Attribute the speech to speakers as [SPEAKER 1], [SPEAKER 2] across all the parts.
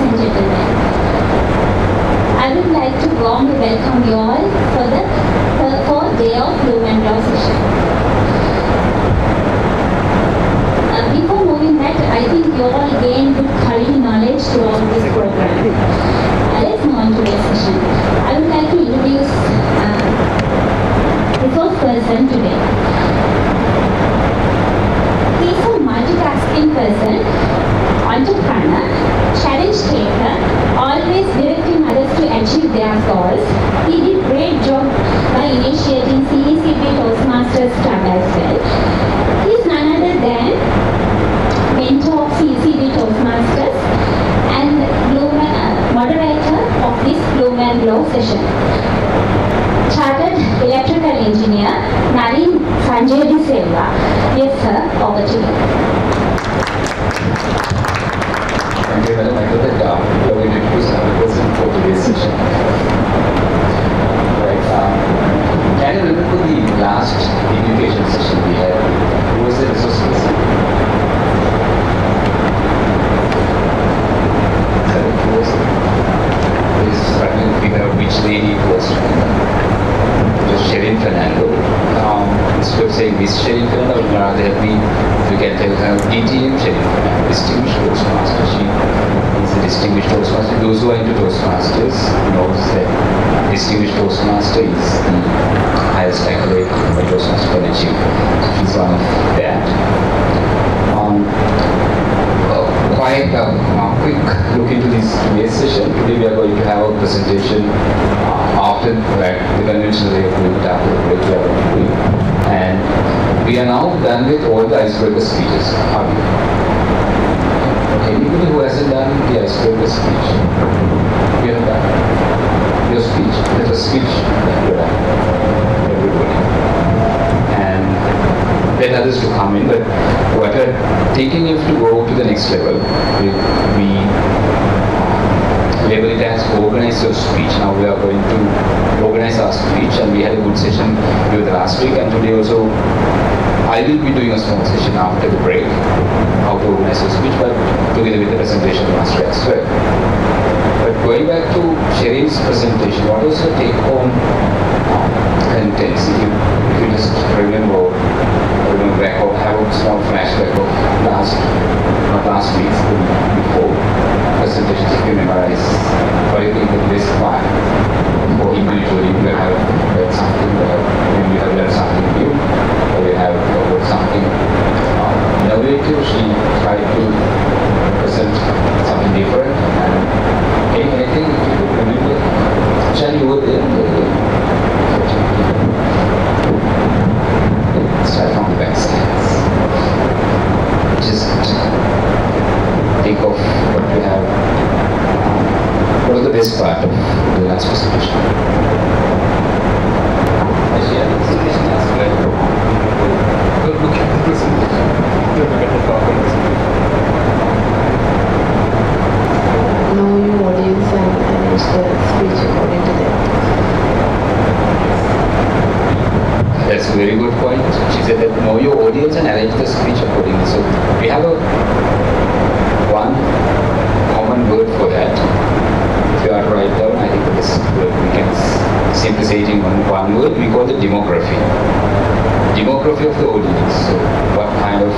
[SPEAKER 1] and gentlemen, I would like to warmly welcome you all for the fourth day of Groom session. Before moving that, I think you all gained good quality knowledge throughout this program. Let's move on to the session. I would like to introduce the first person today. He is a multitasking person, entrepreneur, challenge taker, always directing others to achieve their goals. He did great job by initiating CECB Toastmasters Club as well. He is none other than mentor of CECB Toastmasters and moderator of this Bloom and Glow session. Chartered electrical engineer Nalin Sanjay De Silva. Yes sir, over to you.
[SPEAKER 2] Thank you, Madam. I know that we are going to introduce another person for today's session. Right. Can you remember the last education session we had? Who was the resource person? Who was it? Please try to figure out which lady it was. It was Sherin Fernando. Instead of saying Miss Sherin Fernando, I would rather have been, you can tell her DTM Sherin Fernando, Distinguished Toastmaster. She is a Distinguished Toastmaster. Those who are into Toastmasters knows that Distinguished Toastmaster is the highest accolade a Toastmaster can achieve. So she's one of that. Quite a quick look into this today's session. Today we are going to have a presentation after the conventional way of doing it, after the break we are going to do it. And we are now done with all the icebreaker speeches. Anybody who hasn't done the icebreaker speech? You have done your speech. There's a speech that you have done. Everybody. And let others to come in, but what we're taking you to go to the next level, we label it as organize your speech. Now we are going to organize our speech, and we had a good session with last week, and today also I will be doing a small session after the break, how to organize your speech, but together with the presentation master as well. But going back to Sherin's presentation, what was your take home contents? If you just remember back or have a small flashback of not last week's, before presentations, if you memorize, or you think the best part, or individually you have read something, or maybe you have learned something new, or you have heard something innovative. She tried to present something different, and anything if you could remember, shall you would start from the backside. Just think of what we have. What was the best part of the last presentation? Actually, the presentation as well. Look at the presentation. Look at the PowerPoint presentation.
[SPEAKER 3] Know your audience and manage the speech according to that.
[SPEAKER 2] That's a very good point. She said that know your audience and arrange the speech accordingly. So we have one common word for that. If you are to write down, I think this word we can simply say it in one word. We call it demography. Demography of the audience. So what kind of,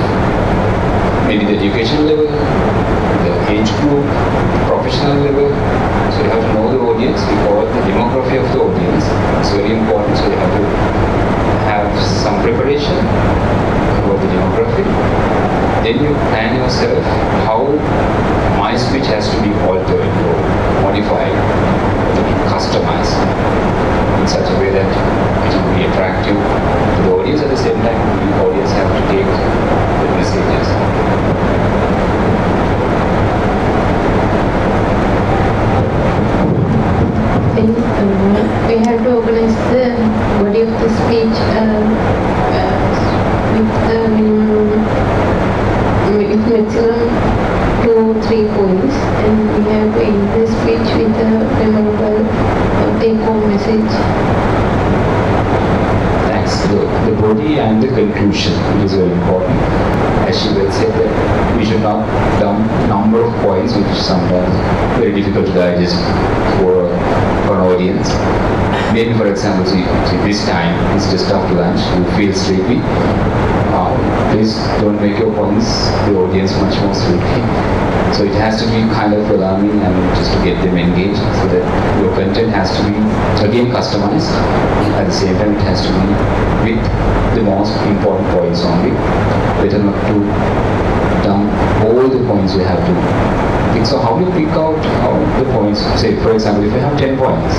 [SPEAKER 2] maybe the educational level, the age group, professional level. So you have to know the audience. We call it the demography of the audience. It's very important. So you have to have some preparation about the demography. Then you plan yourself how my speech has to be altered or modified, to be customized in such a way that it will be attractive to the audience. At the same time, the audience have to take the messages.
[SPEAKER 3] We have to organize the body of the speech with the maximum 2 or 3 points.
[SPEAKER 2] very difficult to digest for an audience. Maybe, for example, see, this time it's just after lunch, you feel sleepy. Please don't make your points, the audience much more sleepy. So it has to be kind of alarming and just to get them engaged so that your content has to be, again, customized. At the same time, it has to be with the most important points only. Better not to dump all the points you have to pick. So how do you pick out the points? Say, for example, if you have 10 points,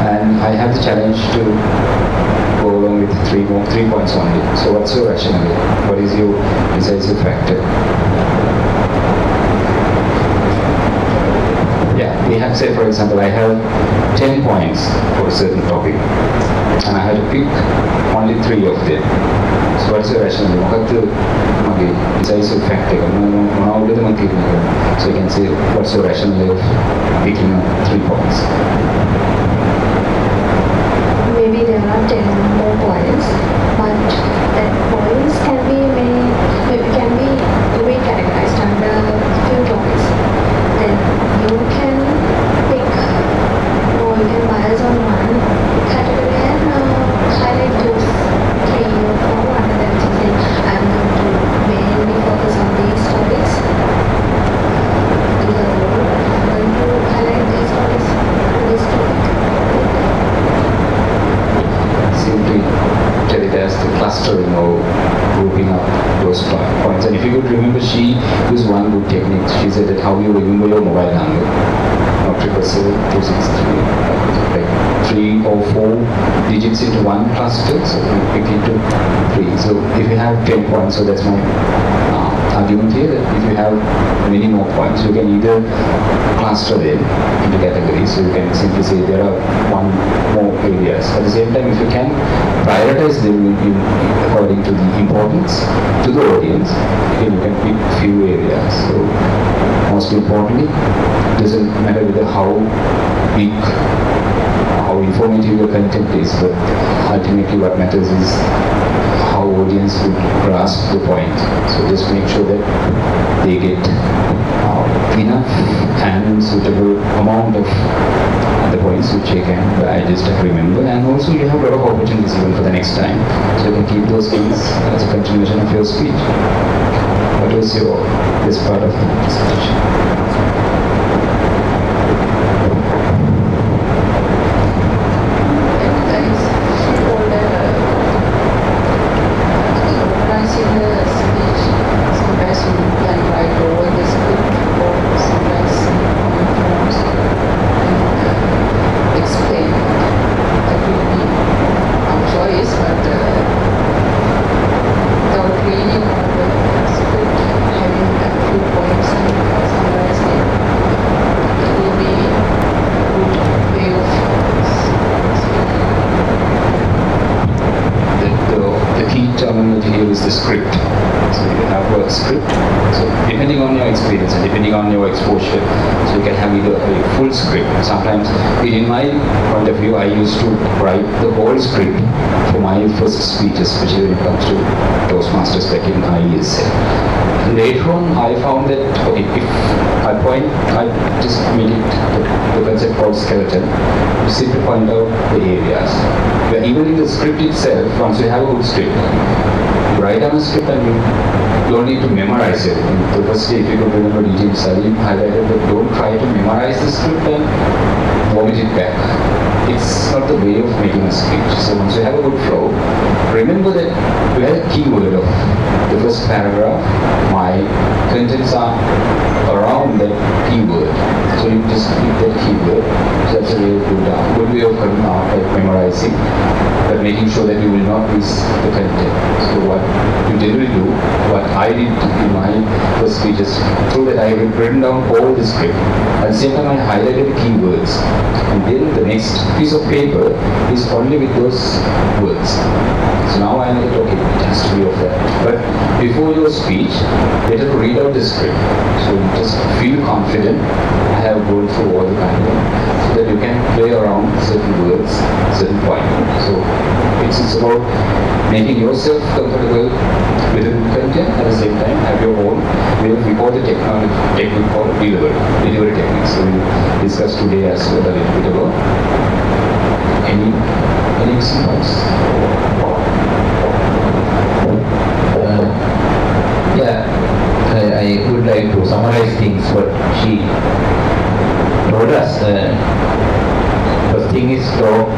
[SPEAKER 2] and I have the challenge to go along with 3 points only. So what's your rationale? What is your decisive factor? Yeah, we have, say, for example, I have 10 points for a certain topic, and I have to pick only 3 of them. So what's your rationale? What the decisive factor? So you can say, what's your rationale of picking up 3 points?
[SPEAKER 3] Maybe there are 10 more points, but that points can be recategorized under few topics. Then you can pick, or you can bias on one category and highlight those 3 or 4 under that you say, I'm going to mainly focus on these topics. These are all. I'm going to highlight these topics, this topic.
[SPEAKER 2] Simply tell it as the clustering or grouping up those points. And if you could remember, she used one good technique. She said that how you remember your mobile number, not 777-263, like 3 or 4 digits into one cluster, so you pick into 3. So if you have 10 points, so that's my argument here, that if you have many more points, you can either cluster them into categories. So you can simply say there are 1 more areas. At the same time, if you can prioritize them according to the importance to the audience, then you can pick few areas. So most importantly, it doesn't matter whether how big, how informative your content is, but ultimately what matters is how audience would grasp the point. So just make sure that they get enough and suitable amount of the points which you can digest and remember. And also you have a lot of opportunities even for the next time. So you can keep those things as a continuation of your speech. What was your this part of the presentation? The script. So you have a script. So depending on your experience and depending on your exposure, so you can have either a full script. Sometimes, in my point of view, I used to write the whole script for my first speeches, especially when it comes to Toastmasters back in IESL. Later on, I found that okay, if I just made it the concept called skeleton. You simply point out the areas. Where even in the script itself, once you have a good script, write down a script and you don't need to memorize it. The first day, if you could remember, DJ Salim highlighted that don't try to memorize the script and vomit it back. It's not the way of making a speech. So once you have a good flow, remember that you have a keyword of the first paragraph. My contents are around that keyword. So you just pick that keyword. So that's a really good way of memorizing, but making sure that you will not miss the content. So what you generally do, what I did in my first speeches, through that I have written down all the script. At the same time, I highlighted keywords, and then the next piece of paper is only with those words. So now I know that okay, it has to be of that. But before your speech, better to read out the script. So you just feel confident. I have gone through all the content. So that you can play around certain words, certain point. So it's about making yourself comfortable with the content at the same time have your own way of record the technique called delivery technique. So we'll discuss today as well a little bit about any examples.
[SPEAKER 4] I would like to summarize things what she told us. First thing is talk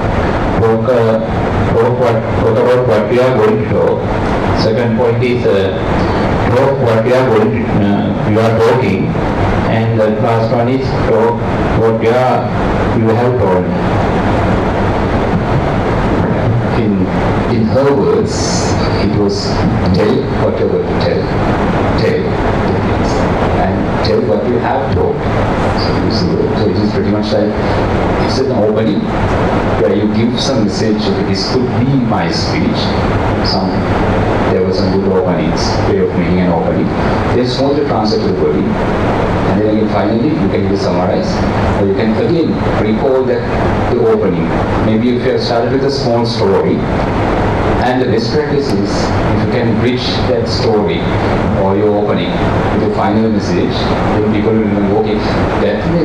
[SPEAKER 4] about what we are going to talk. Second point is talk what we are going to, you are talking, and the last one is talk what you have told.
[SPEAKER 2] In her words, it was tell what you're going to tell and tell what you have told. So it is pretty much like it's an opening where you give some message. This could be my speech. There were some good openings, way of making an opening. Then smoothly translate to the body. And then again, finally, you can either summarize or you can again recall the opening. Maybe if you have started with a small story, and the best practice is if you can bridge that story or your opening with a final message, then people will remember, okay,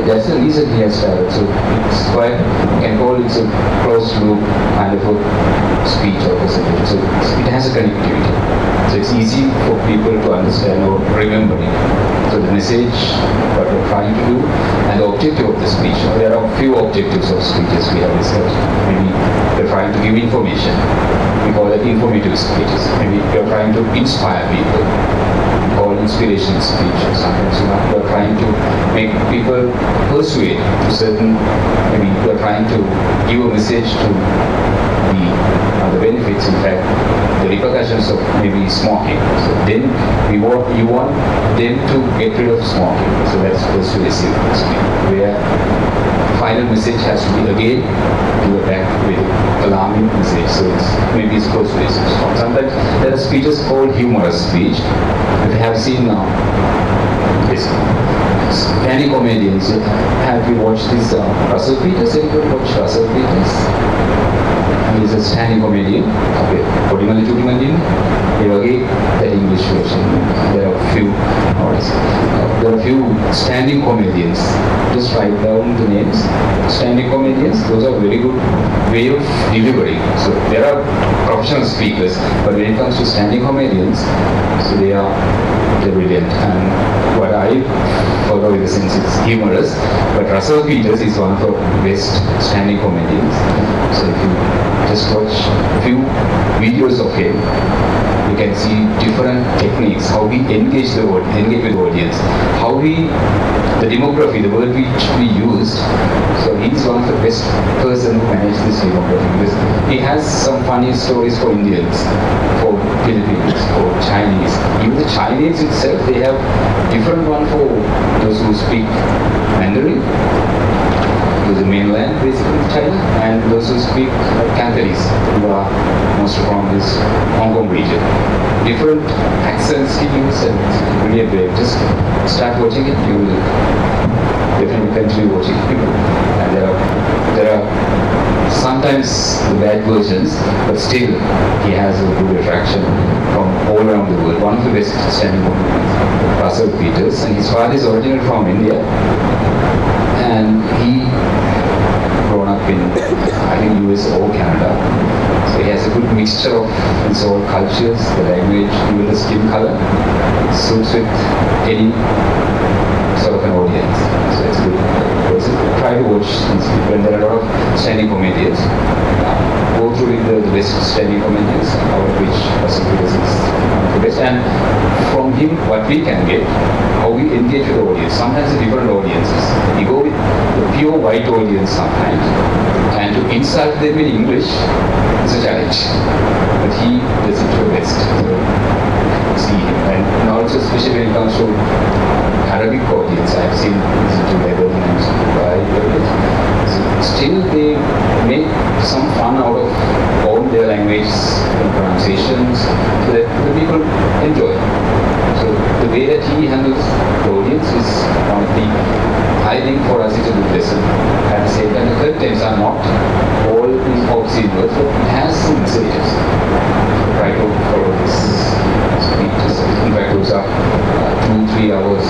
[SPEAKER 2] that's the reason he has started. So it's quite, you can call it a closed loop kind of a speech or presentation. So it has a connectivity. So it's easy for people to understand or remember it. So the message, what we're trying to do, and the objective of the speech. There are a few objectives of speeches we have discussed. Maybe we're trying to give information. We call it informative speeches. Maybe we're trying to inspire people. We call it inspirational speech. Or sometimes we're trying to make people persuade to certain, maybe we're trying to give a message to the benefits, in fact, the repercussions of maybe smoking. So then you want them to get rid of smoking. So that's persuasive speech, where final message has to be again to back with alarming message. So maybe it's persuasive. Sometimes there are speeches called humorous speech. If you have seen now, any comedians, have you watched this Russell Peters? Anybody watch Russell Peters? He's a standing comedian. Okay, that English version. There are a few standing comedians. Just write down the names. Standing comedians. Those are very good way of delivering. So there are professional speakers, but when it comes to standing comedians, so they're brilliant. And what I follow in the sense it's humorous, but Russell Peters is one of the best standing comedians. So if you just watch a few videos of him, you can see different techniques, how we engage with the audience, how the demography, the word which we used. So he's one of the best person who managed this demography, because he has some funny stories for Indians, for Filipinos, for Chinese. Even the Chinese itself, they have different one for those who speak Mandarin, to the mainland, basically China, and those who speak Cantonese, who are most from this Hong Kong region. Different accents he uses, and it's really great. Just start watching it, you will definitely continue watching it. And there are sometimes the bad versions, but still he has a good attraction from all around the world. One of the best standing comedians, Russell Peters, and his father is originally from India, and he grown up in, I think, US or Canada. So he has a good mixture of his all cultures, the language, even the skin color. It suits with any sort of an audience. So it's good. So try to watch these people, and there are a lot of standing comedians. Go through the best standing comedians, out of which Russell Peters is one of the best. And from him, what we can get, how we engage with the audience. Sometimes the different audiences. We go with the pure white audience sometimes, and to insult them in English is a challenge. But he does it to the best. So see him. And also, especially when it comes to Arabic audience, I've seen to Lebanon and Dubai. Still, they make some fun out of all their language and pronunciations, so that the people enjoy. So the way that he handles the audience is one of the I think for us it's a good lesson. At the same time, the contents are not all in obscene words, but it has some messages. Try to follow this speeches. In fact, those are 2-3 hours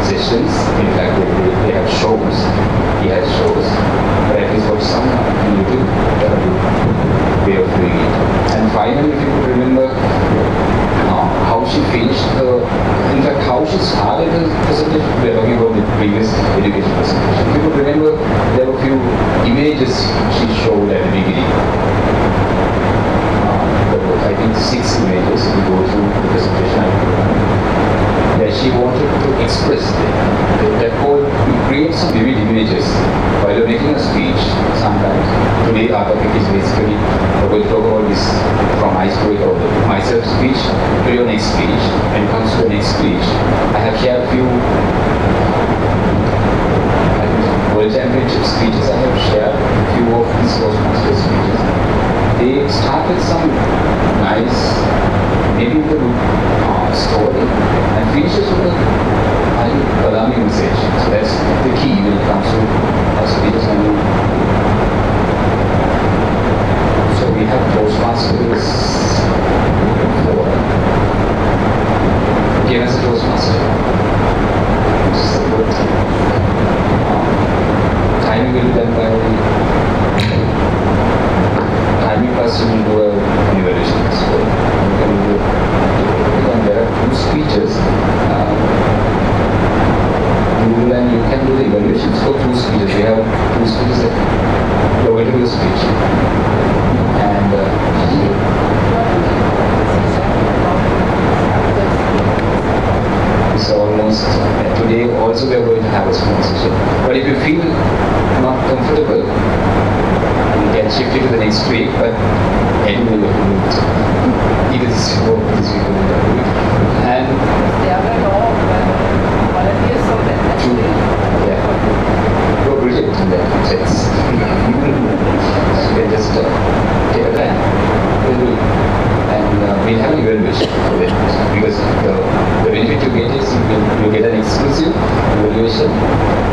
[SPEAKER 2] sessions. In fact, they have shows. He has shows. But at least for some YouTube, way of doing it. And finally, if you could remember how she finished in fact, how she started the presentation. We are talking about the previous education presentation. If you could remember, there were a few images she showed at the beginning. I think 6 images. We go through the presentation. Yeah, she wanted to express that whole, you create some vivid images while you're making a speech sometimes. Today our topic is basically, we'll talk about this from my story or myself speech to your next speech. When it comes to the next speech, I have shared a few World Championship speeches. I have shared a few of these Toastmaster speeches. They start with some nice, maybe the story, and finishes with a alarming message. So that's the key when it comes to our speeches. So we have Toastmasters for give us a Toastmaster. Just a good timing will be done by timing person will do an evaluation. So you can do and there are 2 speeches. And you can do the evaluations for 2 speeches. We have 2 speeches that you're going to do the speech. And it's almost today also we are going to have a small session. But if you feel not comfortable, you can shift it to the next week. But anyway, you have to do it. Either this week or this week. And you're brilliant in that sense. You can just take a time. And we'll have an evaluation for that. Because the benefit you get is you get an exclusive evaluation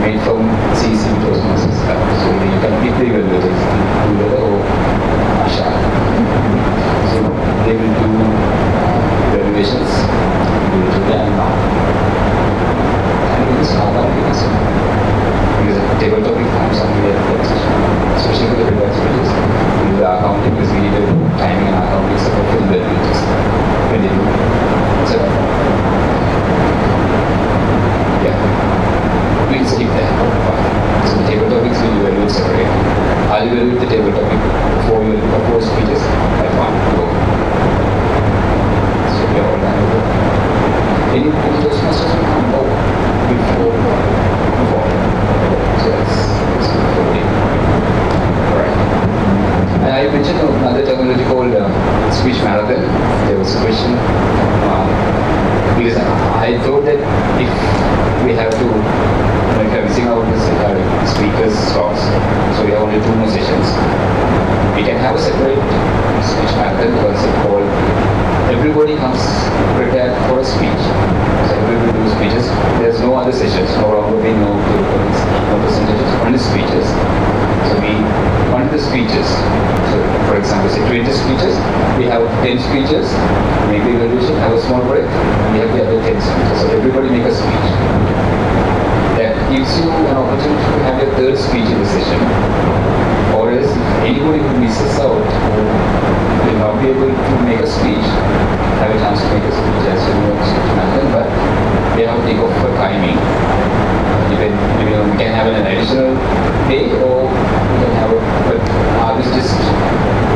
[SPEAKER 2] made from CC Toastmasters. So you can pick the evaluators together or Asha. So they will do evaluations. Because the table topic comes on the especially for the reverse speeches. The accounting is we need timing and accounting support for the evaluators when they do. So yeah, we'll skip that part. So the table topics will evaluate separately. I'll evaluate the table topic before speeches at 1 go. So we are all done with it. Any Toastmasters will come over before. So that's good. Alright. And I mentioned another terminology called speech marathon. There was a question because I thought that if we have to, if we are missing out the speakers slots, so we have only 2 more sessions, we can have a separate speech marathon concept called everybody comes prepared for a speech. So everybody do speeches. There's no other sessions, no round-robin, no percentages, only speeches. So we want the speeches. So for example, say 20 speeches, we have 10 speeches, make the evaluation, have a small break, we have the other 10 speeches. So everybody make a speech. That gives you an opportunity to have your 3rd speech in the session. Or else if anybody who misses out will not be able to make a speech, have a chance to make a speech as you know, but they have to take off for timing. We can have an additional day or we can have but ours is just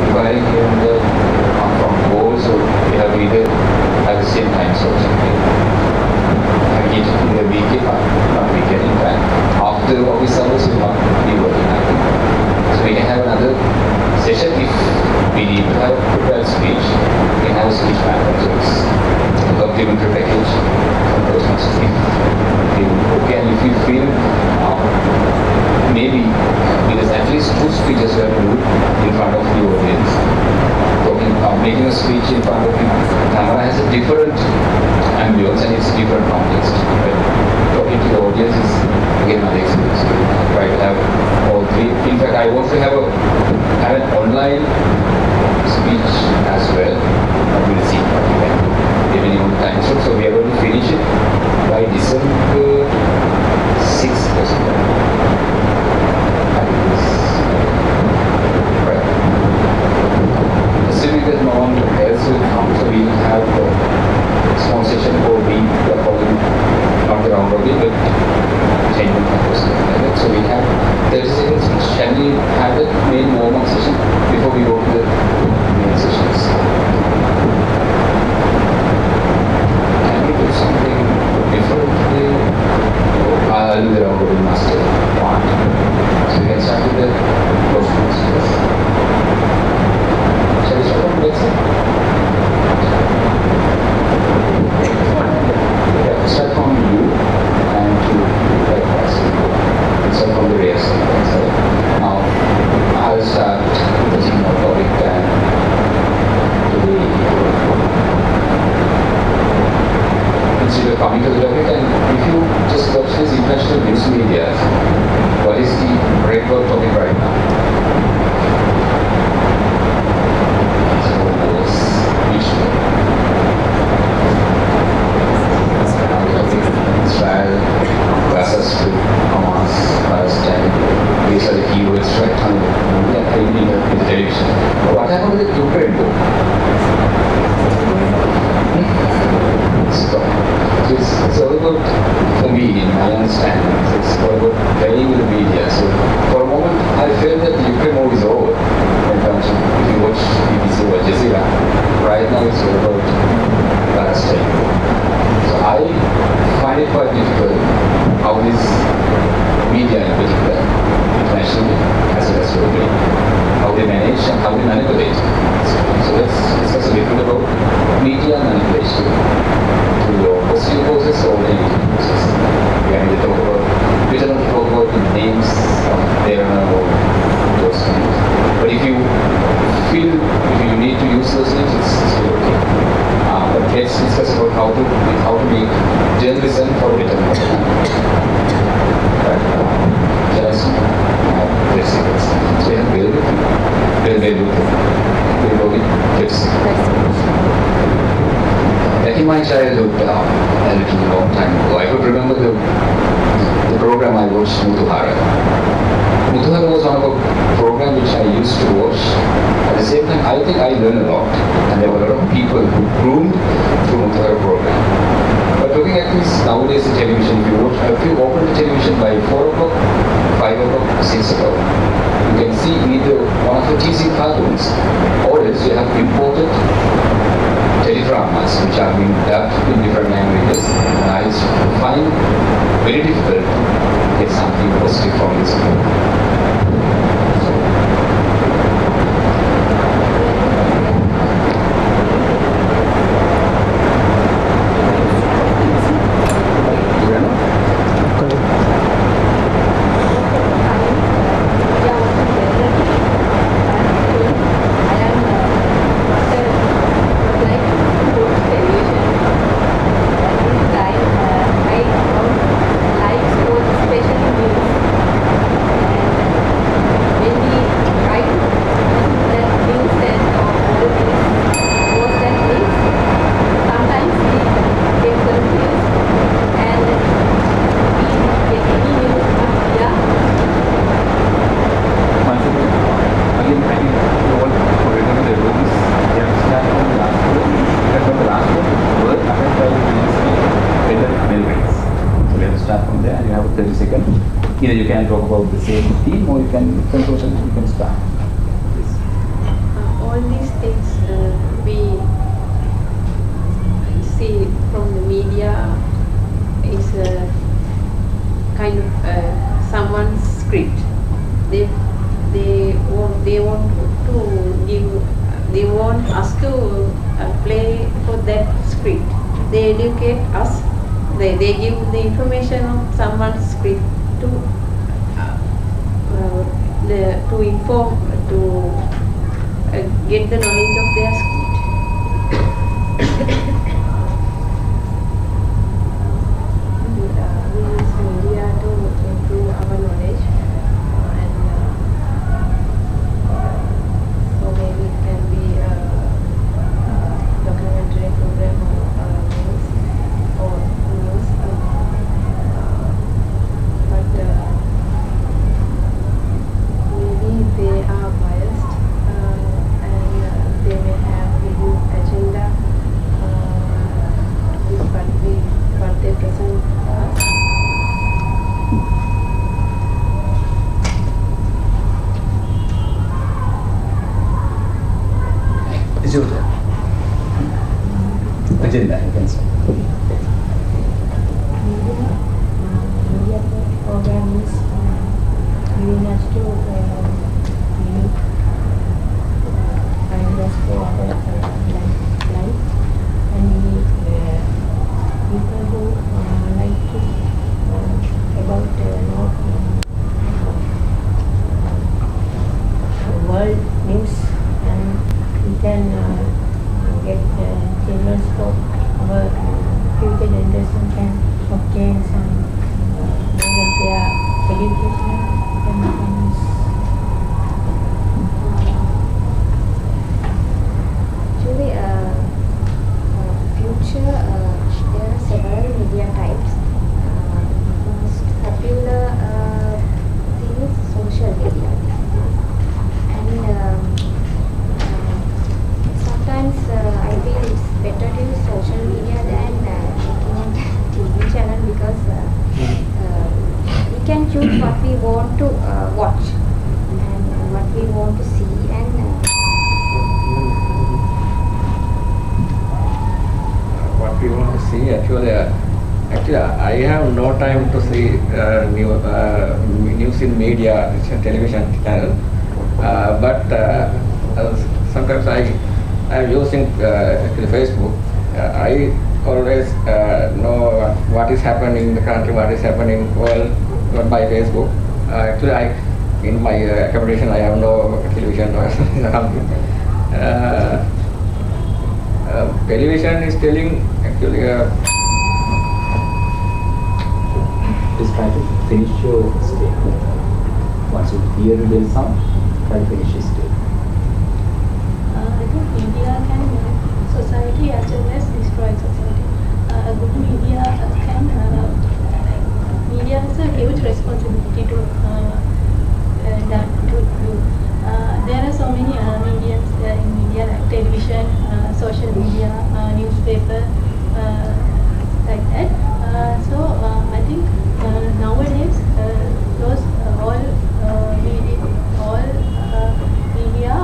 [SPEAKER 2] requiring here and there from goals, so we have to either at the same time so something. In the weekend, not weekend, in fact, after office hours we will not be working, I think. So we can have another session if we need to have a prepared speech. We can have a speech marathon, so it's a complimentary package from Toastmasters. Okay, and if you feel maybe because at least 2 speeches you have to do in front of the audience. Making a speech in front of the camera has a different ambience and it's a different context. Right? Talking to the audience is to have an online speech as well. We'll see what we can do depending on the time. So we are going to finish it by December 6th or something. Right. Assuming that no one else will come, so we will have a small session for we are calling not the round robin, but 10 minutes or something like that. So we have 30 seconds. Shall we have the main warm-up session before we go to the main sessions? Can we do something different today? I'll do the round robin master part. So we can start with the questions. Shall we start from the next one? Yeah, start from you and to likewise. Start from the rear side. So now I'll start with the more topic and to the instead of coming to the topic, and if you just watch this international news media, what is the red word topic right now? So which Israel, Gaza Strip, Hamas, Palestine, these are the keywords right now in the television. But what happened with the Ukraine war? Stop. So it's all about, for me, in my understanding, it's all about playing with the media. So for a moment, I felt that the Ukraine war is over. In terms of, if you watch BBC or Al Jazeera, right now it's all about Palestine. So I find it quite difficult how this media in particular, internationally as well as locally, how they manage and how they manipulate. So let's discuss a little bit about media manipulation to your positive process or negative process. We are going to talk about, we don't talk about the names of their or those names. But if you feel, if you need to use those names, it's still okay. But let's discuss about how to make journalism for a better more. Shall I see? Let's see this. So we have very tips. Back in my childhood, a little long time ago, I could remember the program I watched, Muthuhara. Muthuhara was one of a program which I used to watch. At the same time, I think I learned a lot. And there were a lot of people who groomed through Muthuhara program. But looking at this nowadays in television, if you open the television by 4 o'clock, 5 o'clock, 6 o'clock, you can see either one of the TV cartoons or else you have imported teledramas which are being dubbed in different languages. And I find very difficult to get something positive from this. Either you can talk about the same theme or you can start.
[SPEAKER 3] All these things we see from the media is a kind of someone's script. They want us to play for that script. They educate us. They give the information of someone's script to inform, to get the knowledge of their script. We use media to improve our knowledge, and
[SPEAKER 2] Jinder, you can start.
[SPEAKER 5] Media program is giving us to unique ideas for our life, and we people who like to about world news, and we can get children for our future generation can obtain some of their education and
[SPEAKER 3] Actually, future, there are several media types. Most popular thing is social media. And sometimes I feel it's better to use social media than looking on TV channel, because we can choose what we want to watch and what we want to see, and
[SPEAKER 6] what we want to see. Actually, I have no time to see news in media, television channel. But sometimes I am using actually Facebook. I always know what is happening in the country, what is happening in the world by Facebook. Actually, in my accommodation, I have no television or something. Television is telling actually.
[SPEAKER 2] Just try to finish your statement. Once you hear the bell sound, try to finish your statement.
[SPEAKER 5] I think media can make society as well as destroy society. A good media can. Media has a huge responsibility to do. There are so many mediums in media, like television, social media, newspaper, like that. So I think nowadays those all media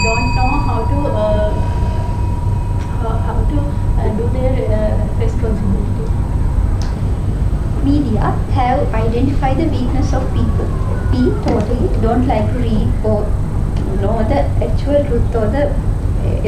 [SPEAKER 5] don't know how to do their responsibility.
[SPEAKER 7] Media have identified the weakness of people. We totally don't like to read or know the actual truth or the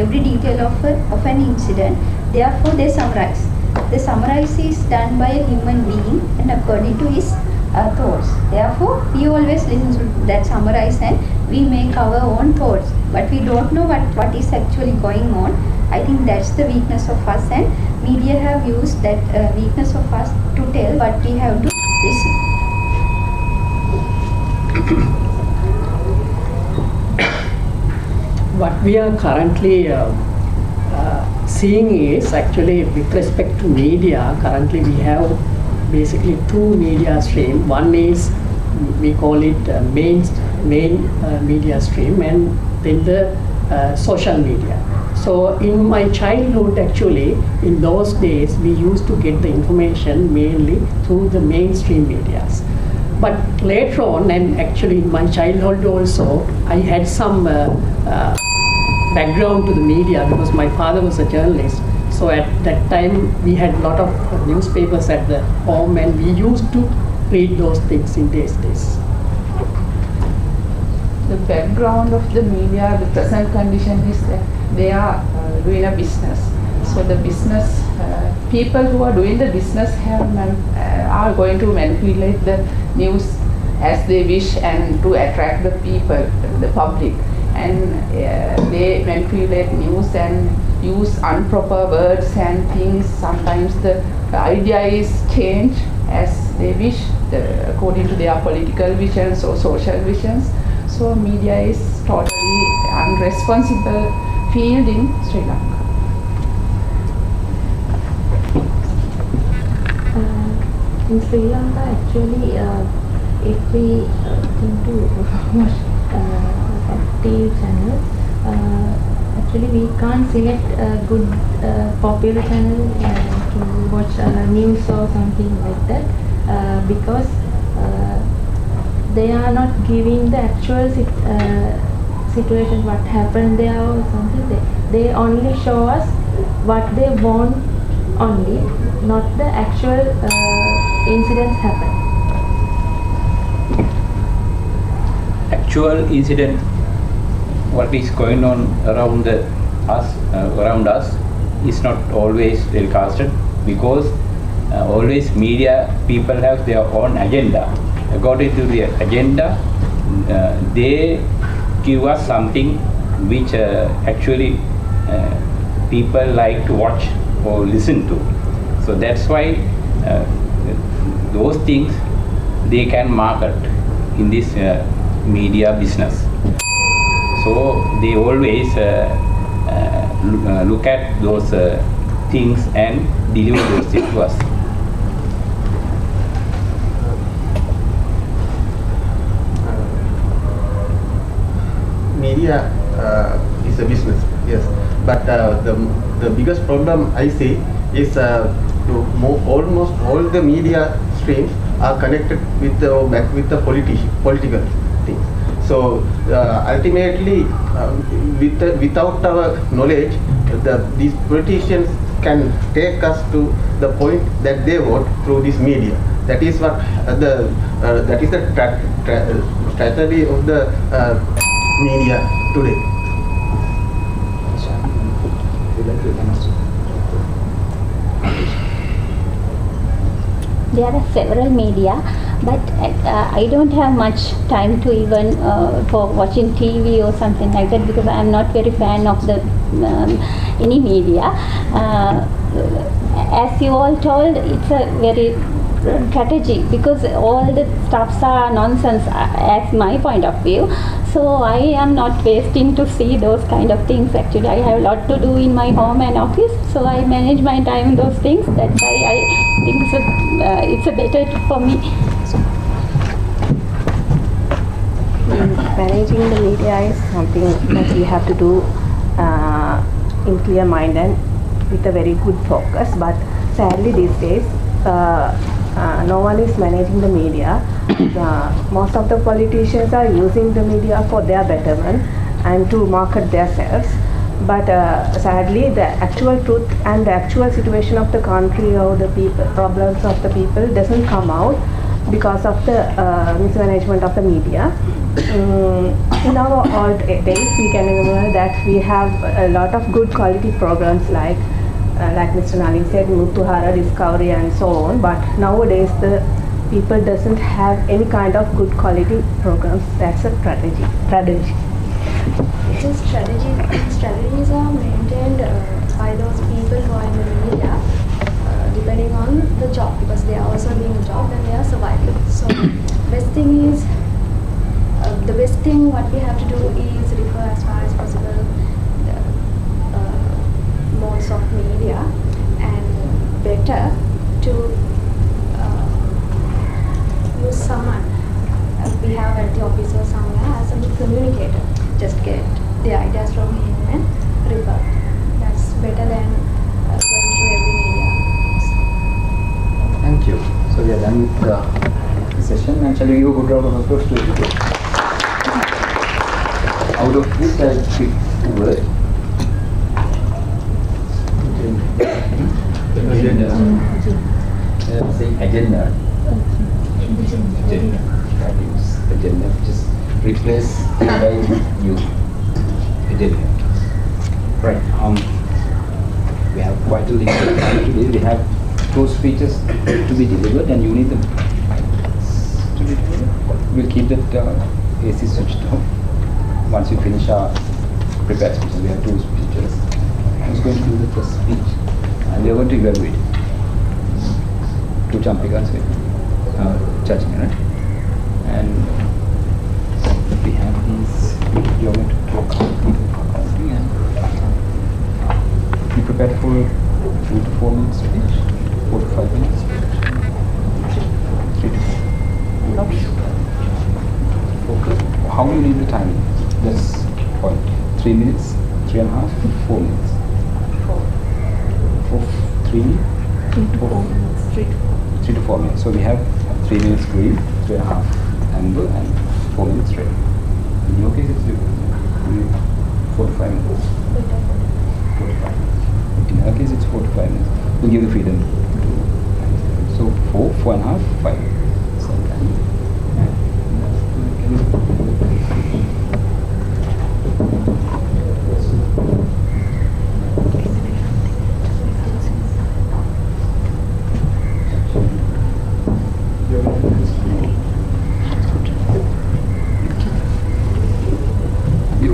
[SPEAKER 7] every detail of an incident. Therefore, they summarize. The summarize is done by a human being and according to his thoughts. Therefore, we always listen to that summarize and we make our own thoughts. But we don't know what is actually going on. I think that's the weakness of us, and media have used that weakness of us to tell what we have to listen.
[SPEAKER 8] What we are currently seeing is actually with respect to media, currently we have basically two media stream. One is we call it main media stream, and then the social media. So in my childhood, actually, in those days, we used to get the information mainly through the mainstream medias. But later on, and actually in my childhood also, I had some background to the media because my father was a journalist. So at that time, we had a lot of newspapers at the home, and we used to read those things in these days.
[SPEAKER 9] The background of the media, the present condition is that they are doing a business. So the business, people who are doing the business are going to manipulate the news as they wish and to attract the people, the public. And they manipulate news and use improper words and things. Sometimes the idea is changed as they wish, according to their political visions or social visions. So media is totally unresponsible field in Sri Lanka.
[SPEAKER 5] In Sri Lanka, actually, if we think to watch TV channel, actually we can't select a good popular channel to watch news or something like that, because they are not giving the actual situation, what happened there or something. They only show us what they want only, not the actual incidents happen.
[SPEAKER 4] Actual incident, what is going on around us is not always telecasted, because always media people have their own agenda. According to the agenda, they give us something which actually people like to watch or listen to. So that's why those things they can market in this media business. So they always look at those things and deliver those things to us.
[SPEAKER 10] Media is a business, yes. But the biggest problem I see is almost all the media streams are connected with the political things. So ultimately, without our knowledge, these politicians can take us to the point that they want through this media. That is what the strategy of the media today.
[SPEAKER 7] There are several media, but I don't have much time to even for watching TV or something like that, because I am not very fan of the any media. As you all told, it's a very strategy, because all the stuffs are nonsense as my point of view. So I am not wasting to see those kind of things. Actually, I have a lot to do in my home and office, so I manage my time in those things. That's why I think it's a better for me.
[SPEAKER 11] Managing the media is something that we have to do in clear mind and with a very good focus. But sadly these days, no one is managing the media. Most of the politicians are using the media for their betterment and to market themselves. But sadly, the actual truth and the actual situation of the country or the people, problems of the people doesn't come out because of the mismanagement of the media. In our old days, we can remember that we have a lot of good quality programs like Mr. Nalin said, Muthuhara, Discovery and so on. But nowadays, the people doesn't have any kind of good quality programs. That's a strategy.
[SPEAKER 3] This strategies are maintained by those people who are in the media, depending on the job, because they are also doing a job and they are surviving. So best thing is, the best thing what we have to do is refer as far as possible the modes of media, and better to use someone we have at the office or somewhere as a good communicator. Just get the ideas from him and refer. That's better than going through every media.
[SPEAKER 2] Thank you. So we are done with the session, and shall we give a good round of applause to everybody? Out of this, I'll pick a word. Agenda. Say agenda. Agenda. Just replace by you. Agenda. Right. We have quite a limited time today. We have 2 speeches to be delivered, and you need them to be delivered. We'll keep that AC switched off once we finish our prepared speeches. We have 2 speeches. Who's going to do the first speech? And we are going to evaluate 2 champions with judging, right? And we have these geometric accounting, and we prepared for 3 to 4 minutes speech, 4 to 5 minutes. 3 to 4. Okay. How do you need the time? That's point. 3 minutes, 3.5, 4 minutes. 3 to 4 minutes. So we have 3 minutes green, 3.5 amber, and 4 minutes red. In your case, it's different. 4 to 5 minutes. 4 to 5 minutes. In her case, it's 4 to 5 minutes. We'll give the freedom to. So 4.5, 5. Sometimes.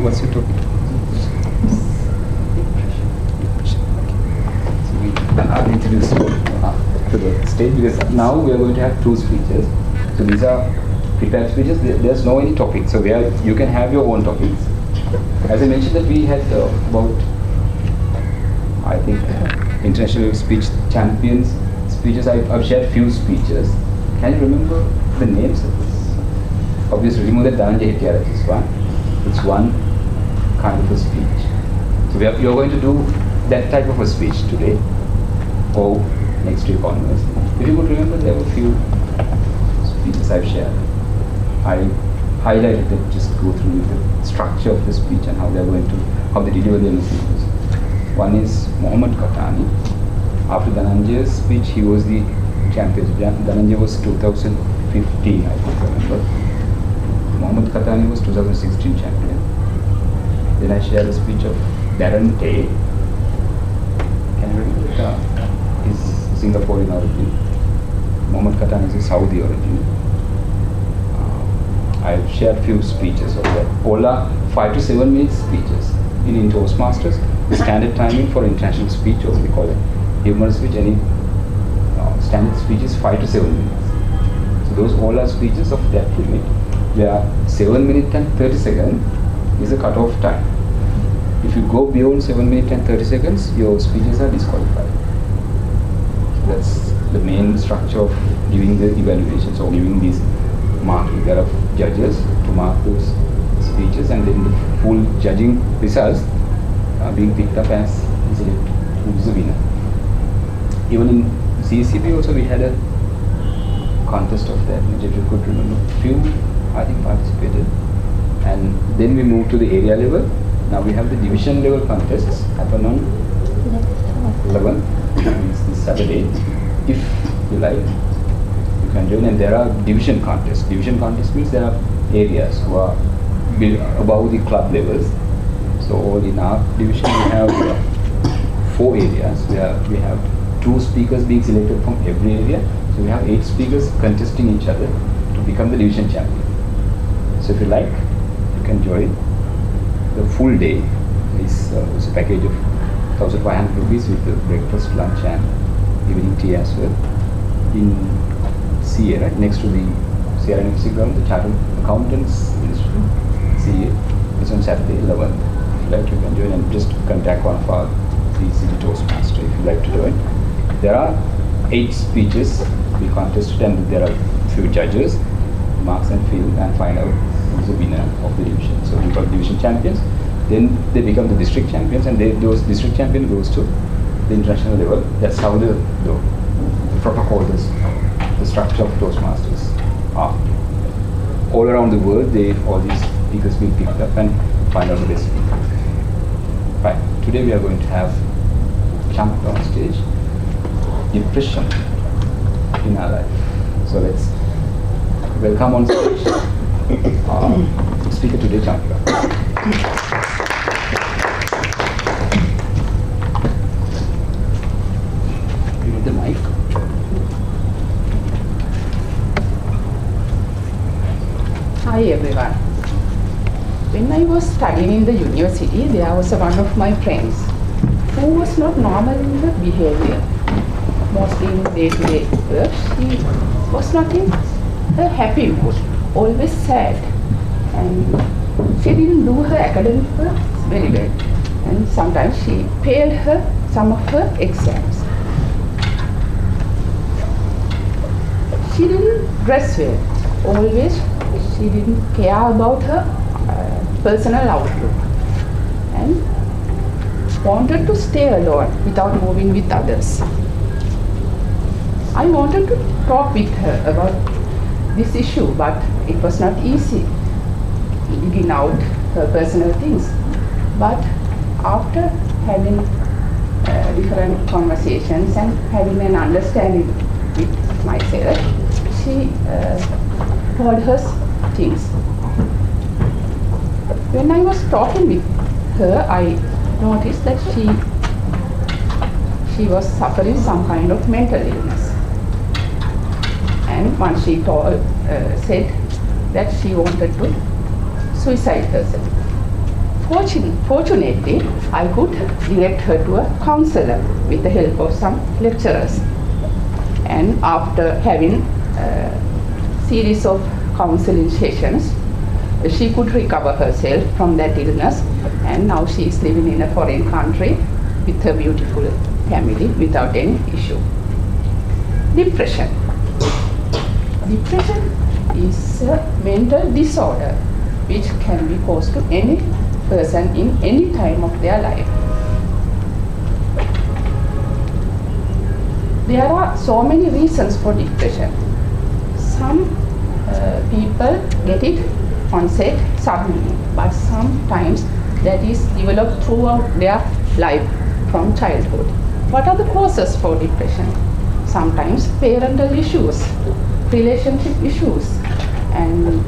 [SPEAKER 2] What's your topic? So I'll introduce you to the stage because now we are going to have 2 speeches. So these are prepared speeches. There's no any topic. So where you can have your own topics. As I mentioned that we had about, I think, international speech champions speeches. I've shared few speeches. Can you remember the names of this? Obviously, remove the Dhananjay Hettiarach's one. It's one kind of a speech. So you're going to do that type of a speech today or next week onwards. If you could remember, there were a few speeches I've shared. I highlighted that, just go through the structure of the speech and how they deliver their messages. One is Mohammed Katani. After Dhananjay's speech, he was the champion. Dhananjay was 2015, I think, remember. Mohammed Katani was 2016 champion. Then I shared a speech of Darren Tay. Can you remember that? He's Singaporean origin. Mohammed Katani is a Saudi origin. I've shared few speeches of that. All are 5 to 7 minute speeches. In Toastmasters, the standard timing for international speech, or we call it humorous speech, any standard speech is 5 to 7 minutes. So those all are speeches of that limit, where 7 minutes and 30 seconds is a cut-off time. If you go beyond 7 minutes and 30 seconds, your speeches are disqualified. So that's the main structure of giving the evaluations or giving these marking. There are judges to mark those speeches, and then the full judging results are being picked up as who's the winner. Even in CCP also we had a contest of that, which if you could remember, few I think participated. And then we moved to the area level. Now we have the division level contests happen on 11th, means this Saturday. If you like, you can join, and there are division contests. Division contests means there are areas who are above the club levels. So in our division we have 4 areas where we have 2 speakers being selected from every area. So we have 8 speakers contesting each other to become the division champion. So if you like, you can join. The full day is a package of 1,500 rupees with the breakfast, lunch and evening tea as well. In CA, right next to the Sierra University ground, the Chartered Accountants Institute, CA, is on Saturday 11th. If you like, you can join, and just contact one of our 3 city Toastmasters if you like to join. There are 8 speeches to be contested, and there are few judges, marks and field, and find out who's the winner of the division. So we call division champions. Then they become the district champions, and those district champion goes to the international level. That's how the protocol is, the structure of Toastmasters are. All around the world, all these speakers being picked up and find out the best speaker. Right. Today we are going to have jumped on stage depression in our life. So let's welcome on stage speaker today, Chandra. You need the mic.
[SPEAKER 9] Hi everyone. When I was studying in the university, there was one of my friends who was not normal in the behavior. Mostly in day-to-day work, she was not in a happy mood, always sad. And she didn't do her academic work very well. And sometimes she failed some of her exams. She didn't dress well. Always she didn't care about her personal outlook and wanted to stay alone without moving with others. I wanted to talk with her about this issue, but it was not easy digging out her personal things. But after having different conversations and having an understanding with myself, she told her things. When I was talking with her, I noticed that she was suffering some kind of mental illness. And once she said that she wanted to suicide herself. Fortunately, I could direct her to a counselor with the help of some lecturers. And after having a series of counseling sessions, she could recover herself from that illness, and now she is living in a foreign country with her beautiful family without any issue. Depression. Depression is a mental disorder which can be caused to any person in any time of their life. There are so many reasons for depression. Some people get it onset suddenly, but sometimes that is developed throughout their life from childhood. What are the causes for depression? Sometimes parental issues, relationship issues, and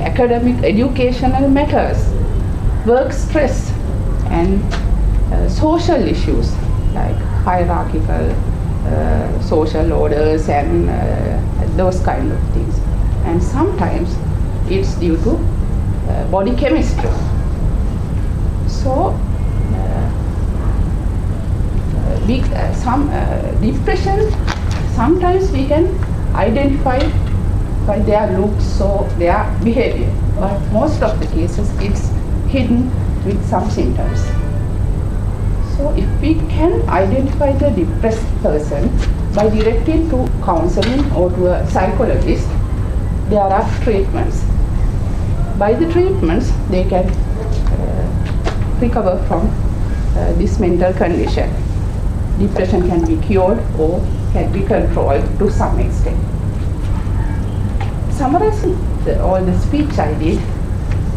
[SPEAKER 9] academic educational matters, work stress, and social issues like hierarchical social orders and those kind of things. And sometimes it's due to body chemistry. So some depression, sometimes we can identify by their looks or their behavior, but most of the cases it's hidden with some symptoms. So if we can identify the depressed person by directing to counseling or to a psychologist, there are treatments. By the treatments, they can recover from this mental condition. Depression can be cured or can be controlled to some extent. Summarizing all the speech I did,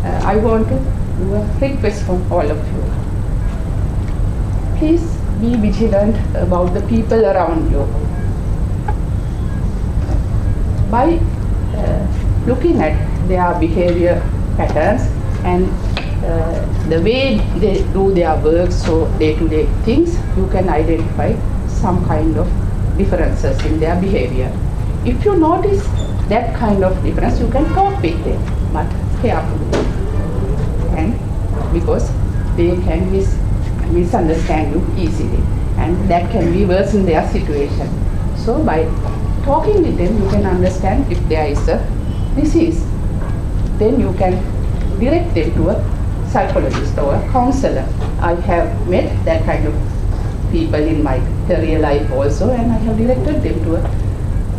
[SPEAKER 9] I want to do a request from all of you. Please be vigilant about the people around you. By looking at their behavior patterns and the way they do their work, so day-to-day things, you can identify some kind of differences in their behavior. If you notice that kind of difference, you can talk with them, but carefully, and because they can misunderstand you easily, and that can be worsen their situation. So by talking with them, you can understand if there is a disease. Then you can direct them to a psychologist or a counselor. I have met that kind of people in my career life also, and I have directed them to a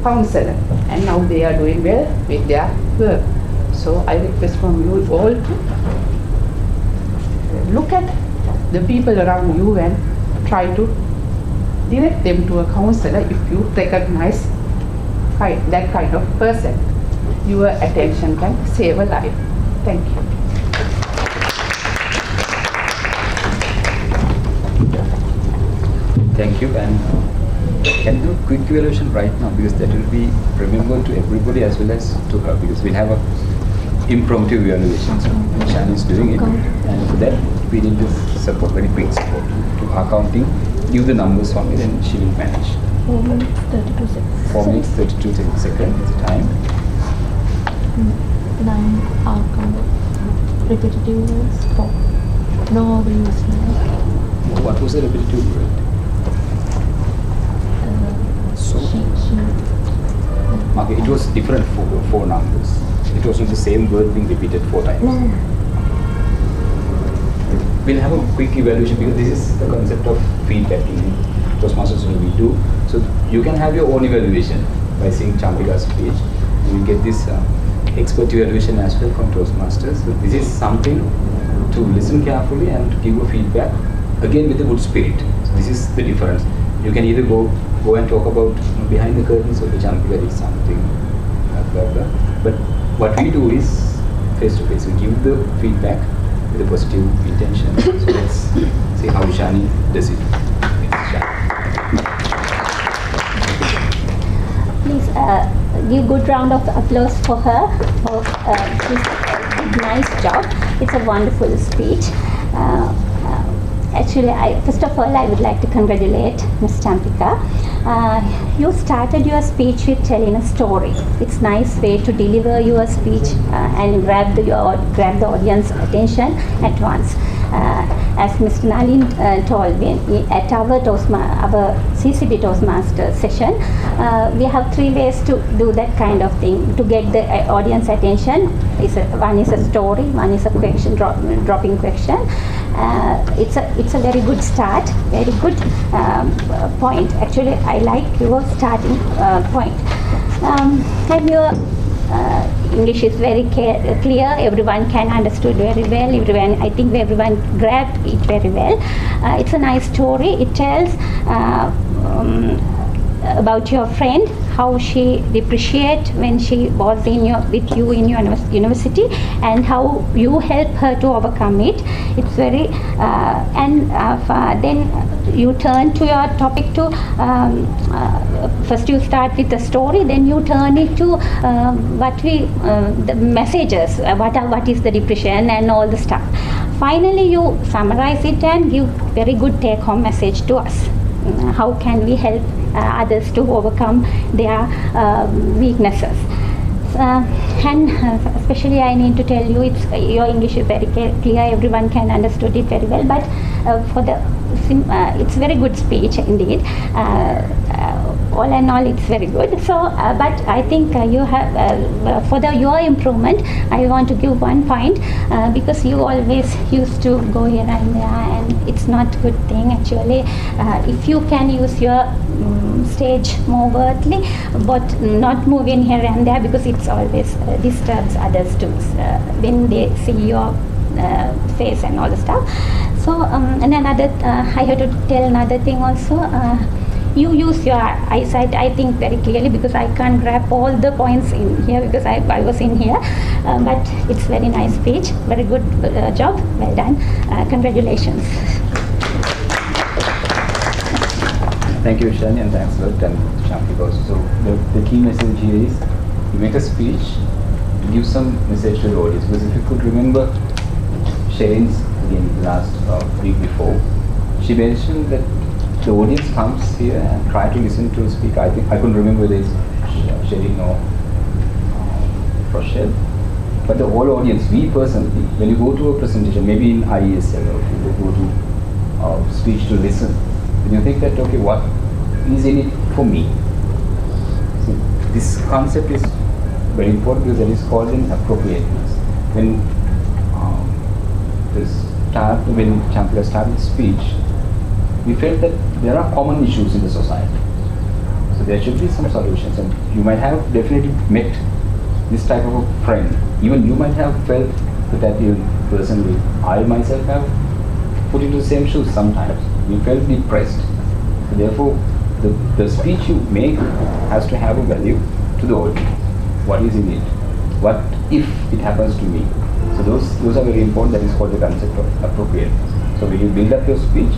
[SPEAKER 9] counselor, and now they are doing well with their work. So I request from you all to look at the people around you and try to direct them to a counselor if you recognize that kind of person. Your attention can save a life. Thank you.
[SPEAKER 2] Thank you, and can you do a quick evaluation right now, because that will be remembered to everybody as well as to her, because we'll have a impromptu evaluation. So Shan is doing it, and for that we need to support, very quick support. To her counting, give the numbers for me, then she will manage.
[SPEAKER 5] 4 minutes 32 seconds.
[SPEAKER 2] 4 minutes 32 seconds is the time.
[SPEAKER 5] 9 outcome. Repetitive words 4. No overuse.
[SPEAKER 2] What was the repetitive word? So, okay, it was different for 4 numbers. It was not the same word being repeated 4 times.
[SPEAKER 5] No.
[SPEAKER 2] We'll have a quick evaluation, because this is the concept of feedback in Toastmasters we do. So you can have your own evaluation by seeing Chandrika's speech. You will get this expert evaluation as well from Toastmasters. So this is something to listen carefully and to give a feedback, again with a good spirit. So this is the difference. You can either go and talk about behind the curtains, or the Chandrika did something, blah, blah, blah. But what we do is face to face. We give the feedback with a positive intention. So let's see how Shani does it. Thanks, Shani.
[SPEAKER 1] Please give good round of applause for her for this nice job. It's a wonderful speech. Actually, first of all, I would like to congratulate Ms. Champika. You started your speech with telling a story. It's a nice way to deliver your speech and grab the audience attention at once. As Mr. Nalin told me, at our CCB Toastmaster session, we have 3 ways to do that kind of thing to get the audience attention. One is a story, one is a question, dropping question. It's a very good start, very good point. Actually, I like your starting point. And your English is very clear. Everyone can understood very well. I think everyone grabbed it very well. It's a nice story. It tells about your friend, how she depreciate when she was with you in your university, and how you help her to overcome it. It's very then you turn to your topic to first you start with the story, then you turn it to the messages, what is the depression and all the stuff. Finally, you summarize it and give very good take-home message to us. How can we help others to overcome their weaknesses? And especially I need to tell you, your English is very clear, everyone can understood it very well, but it's very good speech indeed. All in all, it's very good. So, but I think you have, for your improvement, I want to give one point, because you always used to go here and there, and it's not a good thing actually. If you can use your stage more worthily, but not moving here and there, because it's always disturbs others too when they see your face and all the stuff. So, and another, I have to tell another thing also. You use your eyesight, I think, very clearly, because I can't grab all the points in here because I was in here. But it's very nice speech, very good job, well done. Congratulations.
[SPEAKER 2] Thank you, Shani, and thanks a lot, and Shampi also. So the key message here is you make a speech, give some message to the audience. Because if you could remember Sherin's again last week before, she mentioned that the audience comes here and try to listen to speak. I think I couldn't remember whether it's Sherin or Rochelle, but the whole audience, we personally, when you go to a presentation, maybe in IESL or if you go to speech to listen, then you think that, okay, what is in it for me? So this concept is very important because that is called in appropriateness. When when Champika started speech, we felt that there are common issues in the society. So there should be some solutions, and you might have definitely met this type of a friend. Even you might have felt that even personally. I myself have put into the same shoes sometimes. We felt depressed. So therefore, the speech you make has to have a value to the audience. What is in it? What if it happens to me? So those are very important. That is called the concept of appropriateness. So when you build up your speech,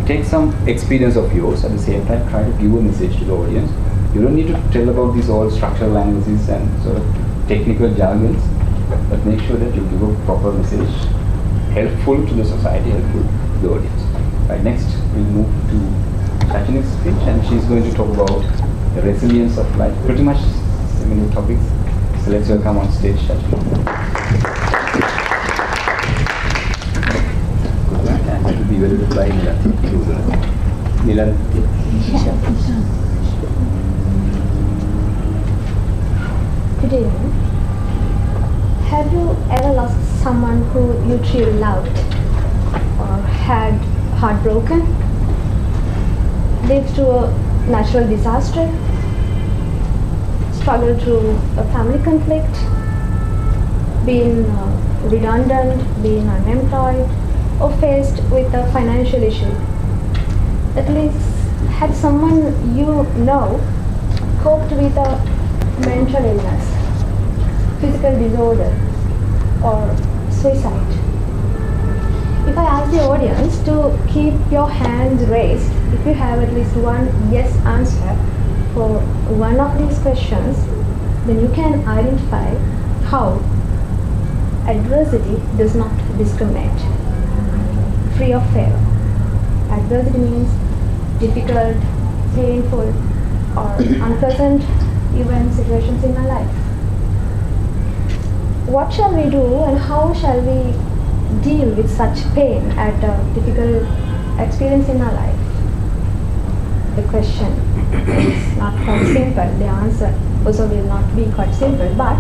[SPEAKER 2] take some experience of yours, at the same time try to give a message to the audience. You don't need to tell about these all structural analysis and sort of technical jargons, but make sure that you give a proper message, helpful to the society, helpful to the audience. Right, next we'll move to Shachini's speech, and she's going to talk about the resilience of life, pretty much similar topics. So let's welcome on stage Shachini. Be very good by Milan.
[SPEAKER 3] Good evening. Have you ever lost someone who you truly loved, or had heartbroken, lived through a natural disaster, struggled through a family conflict, been redundant, been unemployed, or faced with a financial issue? At least had someone you know coped with a mental illness, physical disorder, or suicide? If I ask the audience to keep your hands raised, if you have at least one yes answer for one of these questions, then you can identify how adversity does not discriminate. Free of fail. Adversity means difficult, painful, or unpleasant event situations in our life. What shall we do and how shall we deal with such pain at a difficult experience in our life? The question is not quite simple. The answer also will not be quite simple, but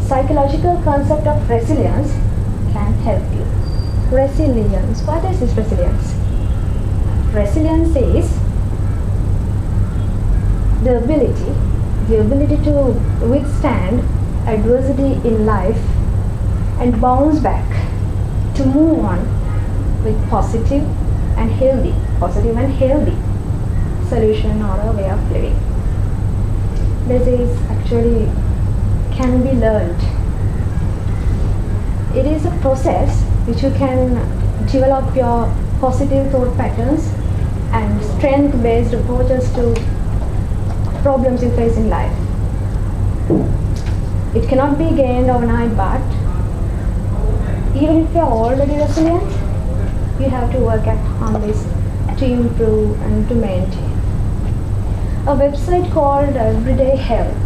[SPEAKER 3] psychological concept of resilience can help you. Resilience. What is this resilience? Resilience is the ability to withstand adversity in life and bounce back, to move on with positive and healthy solution or a way of living. This is actually can be learned. It is a process which you can develop your positive thought patterns and strength-based approaches to problems you face in life. It cannot be gained overnight, but even if you are already resilient, you have to work on this to improve and to maintain. A website called Everyday Health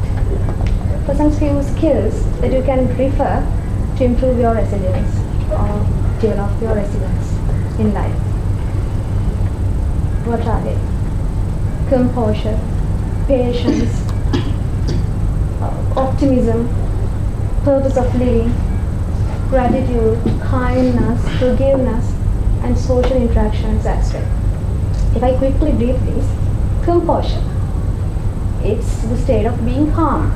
[SPEAKER 3] presents few skills that you can refer to improve your resilience or develop your resilience in life. What are they? Composure, patience, optimism, purpose of living, gratitude, kindness, forgiveness, and social interactions as well. If I quickly brief this, composure. It's the state of being calm.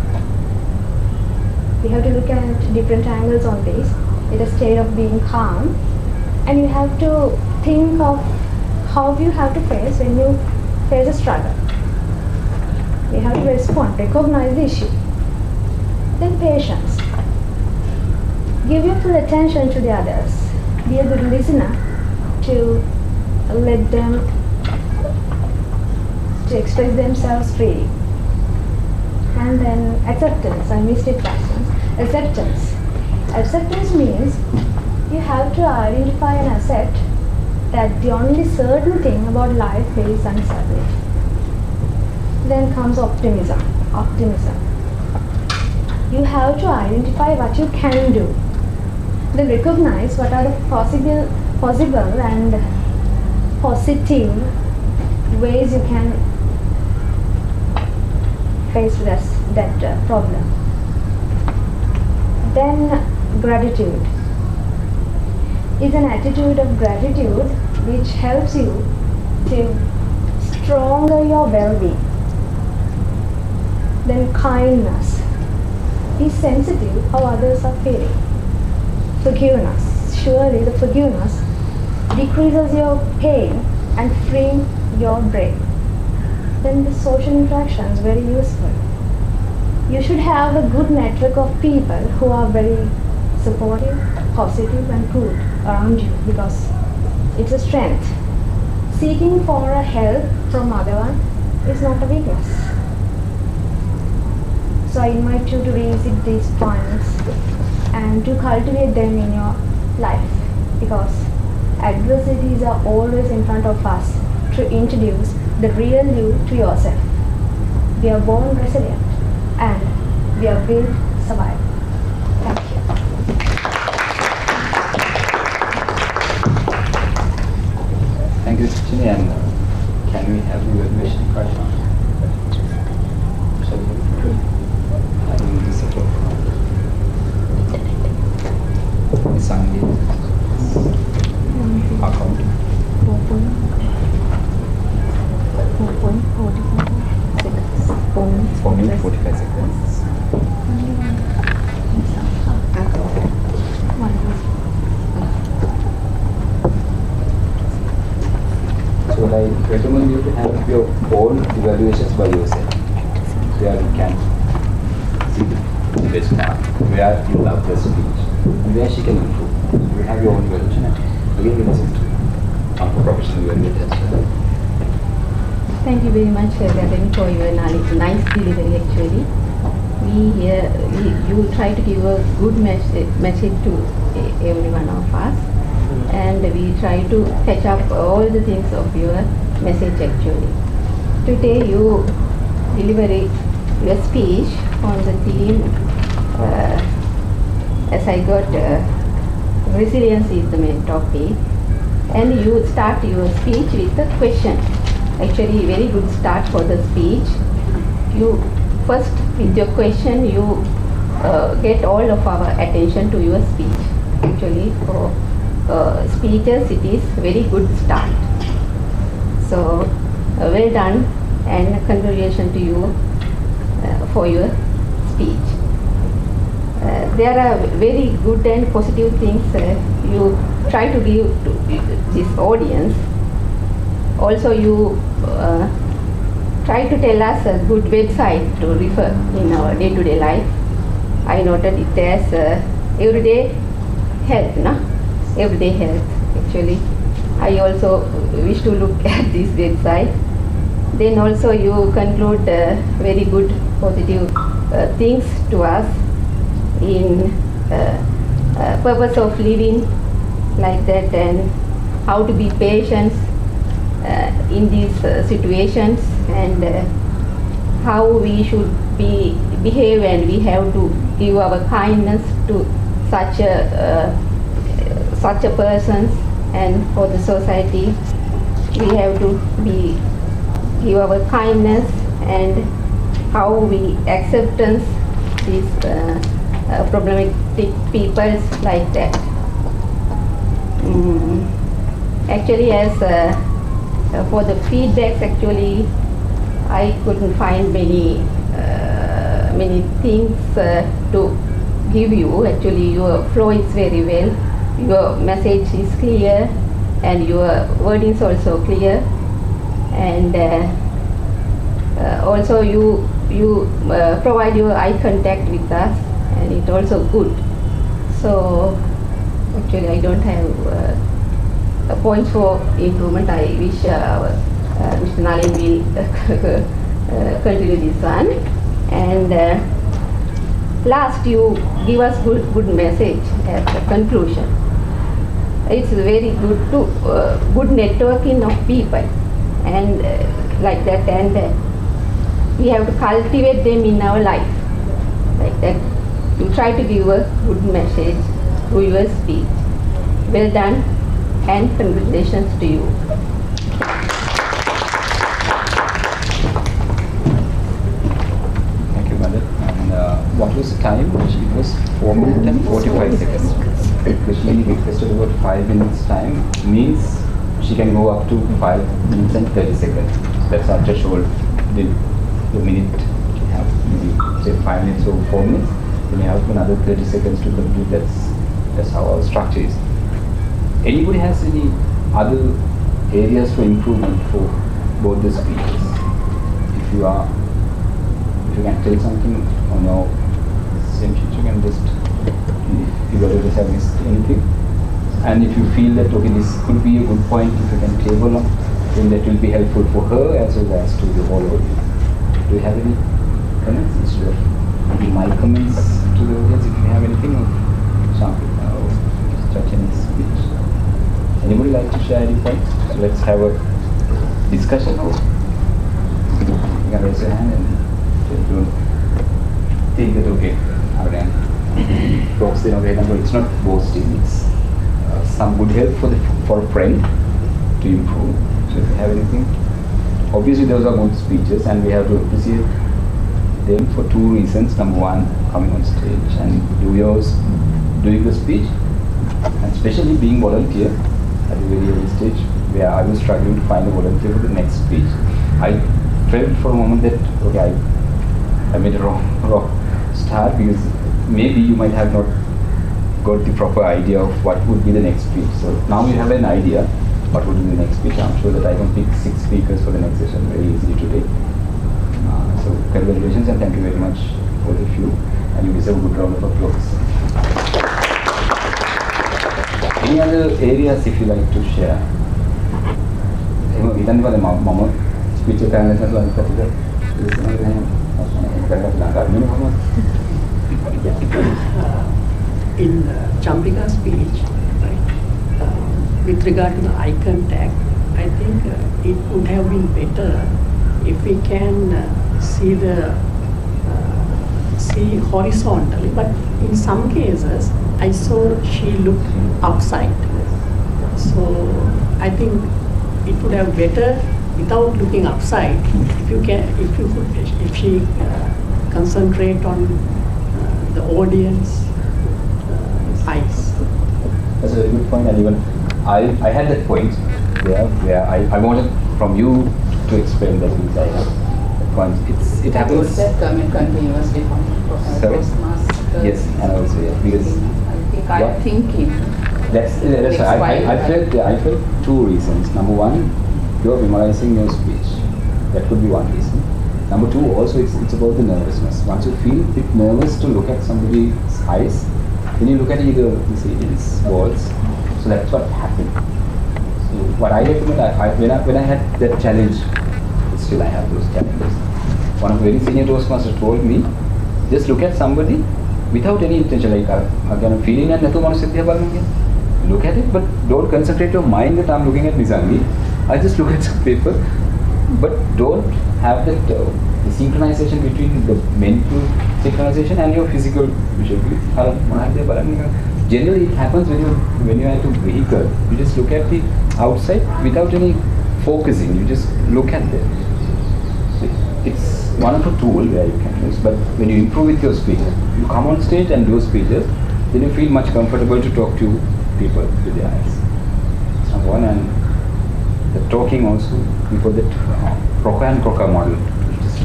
[SPEAKER 3] We have to look at different angles on this. It's a state of being calm, and you have to think of how you have to face when you face a struggle. You have to respond, recognize the issue. Then patience. Give your full attention to the others. Be a good listener to let them to express themselves freely. And then acceptance. I missed it last time. Acceptance. Acceptance means you have to identify and accept that the only certain thing about life is uncertainty. Then comes optimism. Optimism. You have to identify what you can do. Then recognize what are the possible and positive ways you can face that problem. Then gratitude is an attitude of gratitude which helps you to stronger your well-being. Then kindness. Be sensitive how others are feeling. Forgiveness. Surely the forgiveness decreases your pain and freeing your brain. Then the social interactions, very useful. You should have a good network of people who are very supportive, positive and good around you, because it's a strength. Seeking for a help from other one is not a weakness. So I invite you to revisit these points and to cultivate them in your life, because adversities are always in front of us to introduce the real you to yourself. We are born resilient and we are built to survive. Thank you.
[SPEAKER 2] Thank you, Chini, and can we have the evaluation card now? Shall we? I think this is Miss Sangeet. Account. 4 minutes, 45 seconds. So I recommend you to have your own evaluations by yourself. Where you can see the best part, where you love the speech, and where she can improve. You have your own evaluation. Again, we listen to our professional evaluate as well.
[SPEAKER 5] Thank you very much, Gavin, for your nice delivery. Actually, you try to give a good message to every one of us, and we try to catch up all the things of your message. Actually, today you deliver your speech on the theme. As I got resilience is the main topic, and you start your speech with a question. Actually, very good start for the speech. You first with your question you get all of our attention to your speech. Actually, for speeches it is very good start. So well done, and congratulations to you for your speech. There are very good and positive things you try to give to this audience. Also, you try to tell us a good website to refer in our day-to-day life. I noted it as everyday health, no? Everyday health. Actually, I also wish to look at this website. Then also you conclude very good positive things to us in purpose of living like that, and how to be patient in these situations, and how we should behave, and we have to give our kindness to such a persons, and for the society we have to give our kindness, and how we acceptance these problematic peoples like that. Actually, as for the feedbacks, actually I couldn't find many things to give you. Actually, your flow is very well, your message is clear, and your wording is also clear, and also you provide your eye contact with us, and it also good. So actually I don't have points for improvement. I wish Mr. Nalin will continue this one. And last, you give us good message as a conclusion. It's very good to good networking of people, and like that, and we have to cultivate them in our life like that. You try to give a good message through your speech. Well done, and congratulations to you.
[SPEAKER 2] Thank you, Madam. And what was the time? It was 4 minutes and 45 seconds. But she requested about 5 minutes time, means she can go up to 5 minutes and 30 seconds. That's our threshold. The minute you have maybe say 5 minutes or 4 minutes, then you have another 30 seconds to complete. That's how our structure is. Anybody has any other areas for improvement for both the speeches? If you can tell something on your same sheet, you can just, if you have missed anything. And if you feel that, okay, this could be a good point, if you can table on, then that will be helpful for her as well as to the whole audience. Do you have any comments? Instead of maybe my comments to the audience, if you have anything, or something, or judge any speech. Anybody like to share any points? So let's have a discussion. You can raise your hand and don't think that, okay, folks, it's not boasting, it's some good help for a friend to improve. So if you have anything, obviously those are good speeches, and we have to appreciate them for two reasons. Number one, coming on stage and doing the speech, and especially being volunteer at a very early stage, where I was struggling to find a volunteer for the next speech. I felt for a moment that, okay, I made a wrong start, because maybe you might have not got the proper idea of what would be the next speech. So now you have an idea what would be the next speech. I'm sure that I can pick 6 speakers for the next session very easily today. So congratulations, and thank you very much, both of you, and you deserve a good round of applause. Any other areas if you like to share? Idan pada mama speech kan lepas tu kita tidak
[SPEAKER 8] In Chambika's speech, right, with regard to the eye contact, I think it would have been better if we can see horizontally, but in some cases I saw she looked upside. So I think it would have better without looking upside if she concentrate on the audience eyes.
[SPEAKER 2] That's a very good point, and even I had that point where I wanted from you to explain that because I have that point. It happens.
[SPEAKER 9] That comment continuously from Toastmaster.
[SPEAKER 2] Yes, and also because
[SPEAKER 9] I'm thinking.
[SPEAKER 2] That's I felt two reasons. Number one, you're memorizing your speech. That could be one reason. Number two, also it's about the nervousness. Once you feel a bit nervous to look at somebody's eyes, then you look at either these walls. So that's what happened. So what I recommend, when I had that challenge, still I have those challenges. One of the very senior Toastmasters told me, just look at somebody without any intention, like I'm feeling and look at it, but don't concentrate your mind that I'm looking at Nizami. I just look at some paper, but don't have that the synchronization between the mental synchronization and your physical visual. Generally, it happens when you are at a vehicle. You just look at the outside without any focusing. You just look at it. So it's one of the tools where you can use. But when you improve with your speech, you come on stage and do speeches, then you feel much comfortable to talk to people with their eyes. That's number one. And the talking also, before that Proca and Proca model, just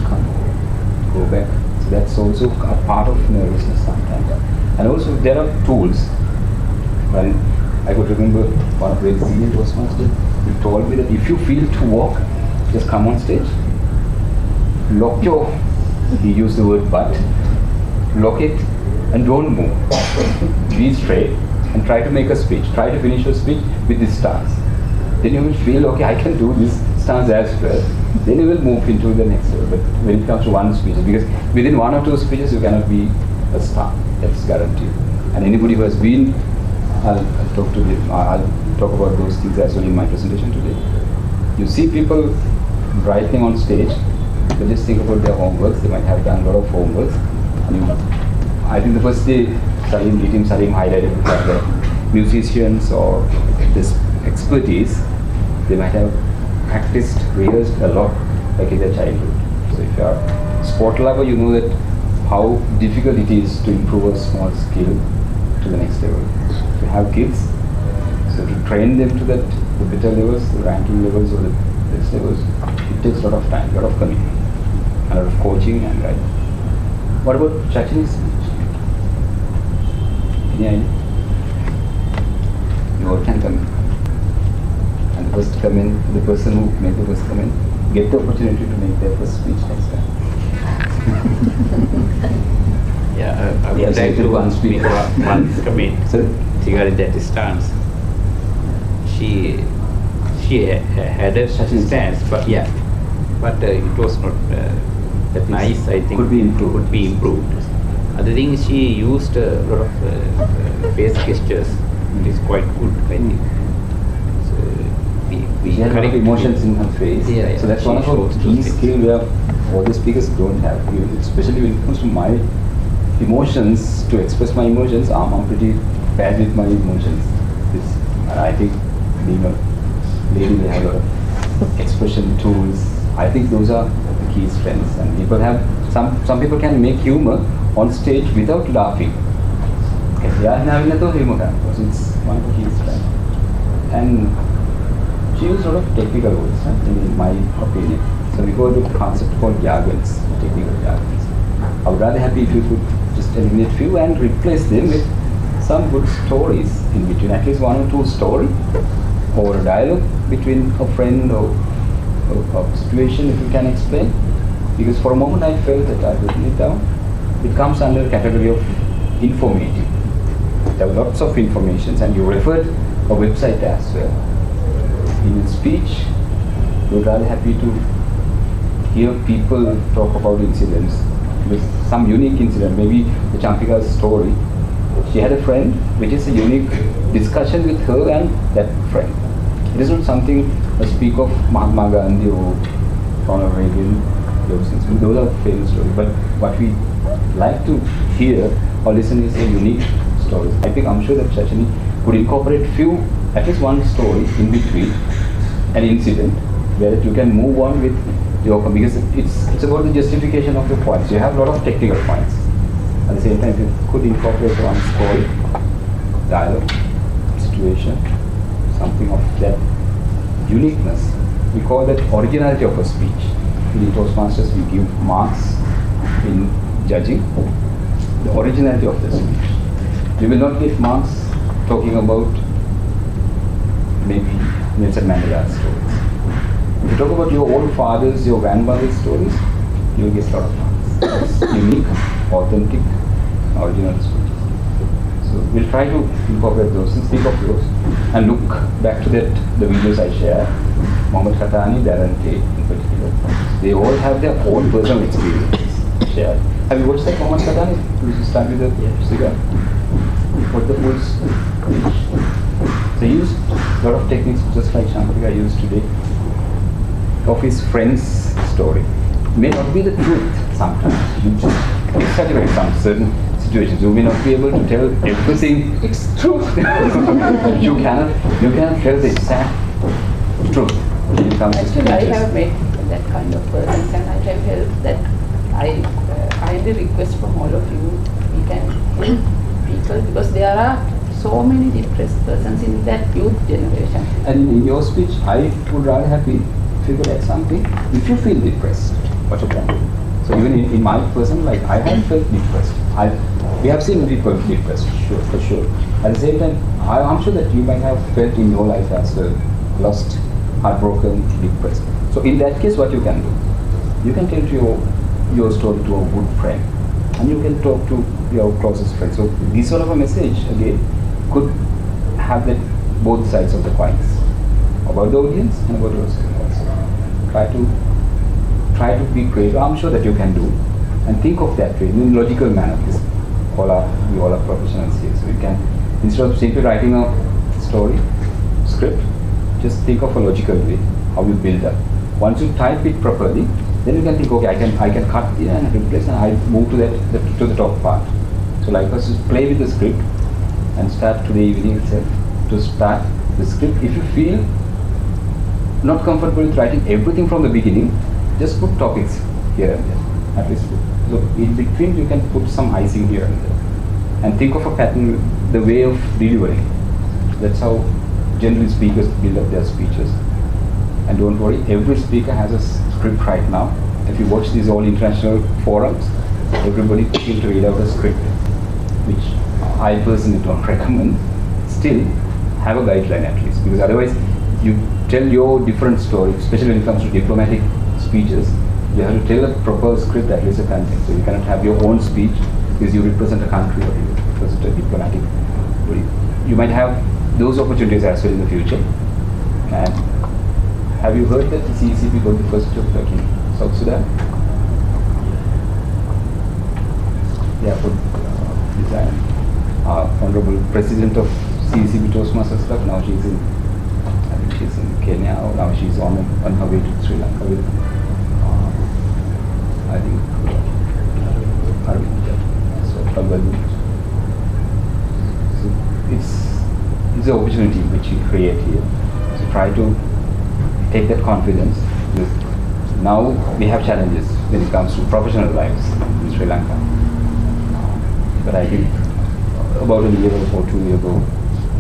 [SPEAKER 2] go back. So that's also a part of nervousness sometimes. And also there are tools. Well, I could remember one of the very senior Toastmasters, he told me that if you feel to walk, just come on stage, lock your, he used the word butt, lock it and don't move. Be straight and try to make a speech. Try to finish your speech with this stance. Then you will feel, okay, I can do this stance as well. Then you will move into the next level. But when it comes to one speech, because within one or two speeches you cannot be a star. That's guaranteed. And anybody who has been, I'll talk about those things as well in my presentation today. You see people writing on stage, they just think about their homeworks. They might have done a lot of homeworks. I think the first day, Salim highlighted that the musicians or this expertise, they might have practiced, rehearsed a lot like in their childhood. So if you are a sport lover, you know that how difficult it is to improve a small skill to the next level. To have kids, so to train them to that, the better levels, the ranking levels or the best levels, it takes a lot of time, a lot of commitment, a lot of coaching and right. What about Chachini's speech? Any idea? You all can come in. And the first comment, the person who made the first comment, get the opportunity to make their first speech next time.
[SPEAKER 4] Yeah, I would like to make one comment regarding that stance. She had a such stance, but it was not that nice. I think
[SPEAKER 2] could be improved.
[SPEAKER 4] Could be improved. Other thing, she used a lot of face gestures. It is quite good, I think. So we
[SPEAKER 2] she had a lot of emotions in her face.
[SPEAKER 4] Yeah,
[SPEAKER 2] so that's one of the key skills where all the speakers don't have. Especially when it comes to my emotions, to express my emotions, I'm pretty bad with my emotions. And I think being a lady, they have a lot of expression tools. I think those are the key strengths. And people have, some people can make humor on stage without laughing. They are having a humor, so it's one of the key strengths. And she used a lot of technical words, in my opinion. So we go to a concept called jargons, technical jargons. I would rather happy if you could just eliminate few and replace them with some good stories in between, at least one or two stories, or a dialogue between a friend or a situation if you can explain. Because for a moment I felt that I written it down. It comes under the category of informative. There were lots of information, and you referred a website as well. In your speech, we were rather happy to hear people talk about incidents, with some unique incident, maybe the Champika's story. She had a friend, which is a unique discussion with her and that friend. It is not something I speak of Mahatma Gandhi or Ronald Reagan, those are famous stories. But what we like to hear or listen is a unique stories. I think I'm sure that Shashini could incorporate at least one story in between an incident where you can move on with your, because it's about the justification of your points. You have a lot of technical points. At the same time, you could incorporate one story, dialogue, situation, something of that uniqueness. We call that originality of a speech. In Toastmasters, we give marks in judging the originality of the speech. You will not get marks talking about maybe Nelson Mandela's stories. If you talk about your own father's, your grandmother's stories, you will get a lot of marks. It's unique, authentic, original speeches. So we'll try to incorporate those and speak of those and look back to the videos I shared. Mohammed Khatani, Darren Tate in particular. They all have their own personal experience shared. Have you watched that Mohammed Khatani? You start with the cigar. What the full speech. So he used a lot of techniques just like Shankar used today of his friend's story. May not be the truth sometimes. You just exaggerate some certain situations. You may not be able to tell everything. It's true. you cannot tell the exact truth.
[SPEAKER 9] Actually, I have met that kind of persons, and I have helped that. I kindly request from all of you, we can help people because there are so many depressed persons in that youth generation.
[SPEAKER 2] And in your speech, I would rather happy if you could add something. If you feel depressed, what you can do. So even in my personal life, I have felt depressed. We have seen people depressed, sure, for sure. At the same time, I'm sure that you might have felt in your life as well, lost, heartbroken, depressed. So in that case, what you can do? You can tell your story to a good friend, and you can talk to your closest friend. So this sort of a message again could have that both sides of the coins, about the audience and about yourself also. Try to be creative. I'm sure that you can do, and think of that way in a logical manner. Because we all are professionals here, so you can, instead of simply writing a story script, just think of a logical way how you build up. Once you type it properly, then you can think, okay, I can cut here and replace, and I move to the top part. So likewise, just play with the script and start today evening itself to start the script. If you feel not comfortable with writing everything from the beginning, just put topics here and there, at least. So in between, you can put some icing here and there, and think of a pattern, the way of delivering. That's how generally speakers build up their speeches. And don't worry, every speaker has a script right now. If you watch these all international forums, everybody seems to read out a script, which I personally don't recommend. Still, have a guideline at least, because otherwise you tell your different story, especially when it comes to diplomatic speeches. You have to tell a proper script, at least a content. So you cannot have your own speech because you represent a country or you represent a diplomatic. You might have those opportunities as well in the future. And have you heard that the CECP got the first job in South Sudan? Yeah, for design. Honorable President of CECP Toastmasters Club, now she's in Kenya, or now she's on her way to Sri Lanka with, I think, so it's an opportunity which you create here. So try to take that confidence. Now we have challenges when it comes to professional lives in Sri Lanka. But I think about a year or 2 years ago,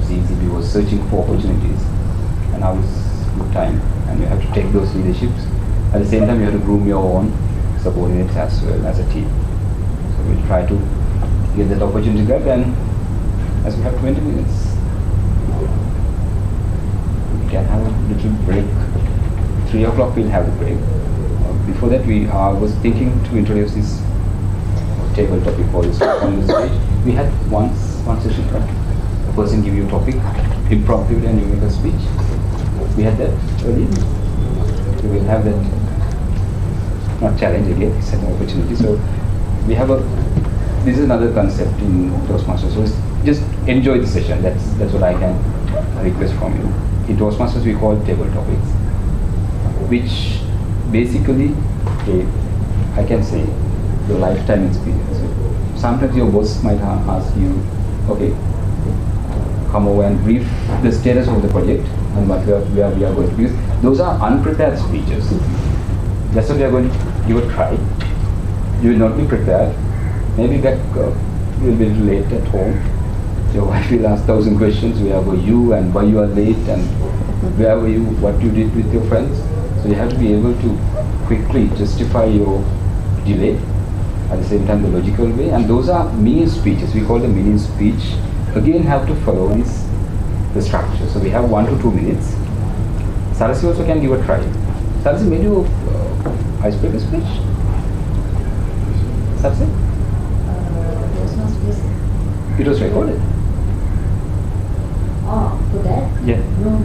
[SPEAKER 2] CECB was searching for opportunities, and now is good time, and you have to take those leaderships. At the same time, you have to groom your own subordinates as well as a team. So we'll try to get that opportunity grab, and as we have 20 minutes, we can have a little break. 3 o'clock we'll have the break. Before that, we was thinking to introduce this table topic for this on the stage. We had once one session, right? A person give you a topic, impromptu, and you make a speech. We had that earlier. We will have that, not challenge again, it's an opportunity. So we have this is another concept in Toastmasters. So just enjoy the session. That's what I can request from you. In Toastmasters we call table topics, which basically, I can say, your lifetime experience. Sometimes your boss might ask you, okay, come over and brief the status of the project and where we are going. Because those are unprepared speeches. That's what we are going to give a try. You will not be prepared. Maybe you will be late at home. Your wife will ask 1,000 questions. Where were you and why you are late and where were you, what you did with your friends. So you have to be able to quickly justify your delay, at the same time the logical way. And those are mini speeches. We call them mini speech. Again, have to follow the structure. So we have 1 to 2 minutes. Sarasi also can give a try. Sarasi, made you icebreaker speech? Sarasi? It was recorded.
[SPEAKER 1] Oh, for that?
[SPEAKER 2] Yeah.
[SPEAKER 1] No.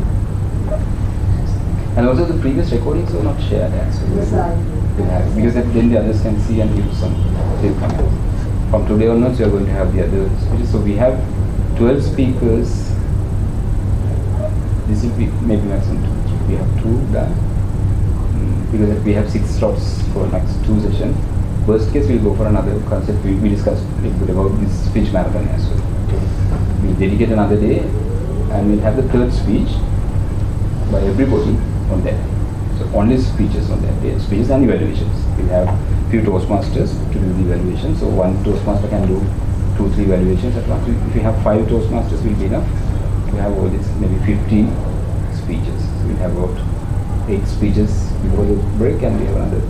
[SPEAKER 2] And also the previous recordings were not shared as well.
[SPEAKER 1] Yes, I
[SPEAKER 2] We'll have, because then the others can see and give some comments. From today onwards, we are going to have the other speeches. So we have 12 speakers. This will be maybe maximum 2. We have 2 done. Because we have 6 slots for next 2 sessions. Worst case, we'll go for another concept. We discussed a little bit about this speech marathon as well. We'll dedicate another day and we'll have the 3rd speech by everybody on that. So only speeches on that day, speeches and evaluations. We'll have few Toastmasters to do the evaluation. So one Toastmaster can do 2-3 evaluations at once. If we have 5 Toastmasters, will be enough. We have all this maybe 15 speeches. So we'll have about 8 speeches before the break, and we have another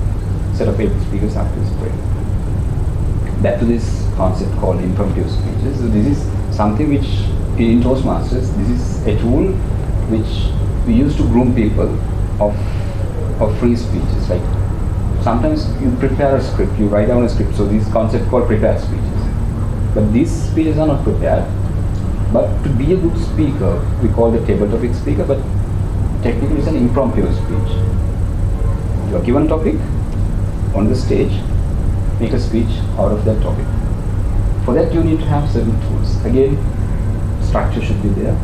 [SPEAKER 2] set of 8 speakers after this break. Back to this concept called impromptu speeches. So this is something which in Toastmasters, this is a tool which we use to groom people of free speeches. Like sometimes you prepare a script, you write down a script. So this concept called prepared speeches. But these speeches are not prepared. But to be a good speaker, we call the table topic speaker, but technically it's an impromptu speech. You are given a topic on the stage, make a speech out of that topic. For that you need to have certain tools. Again, structure should be there.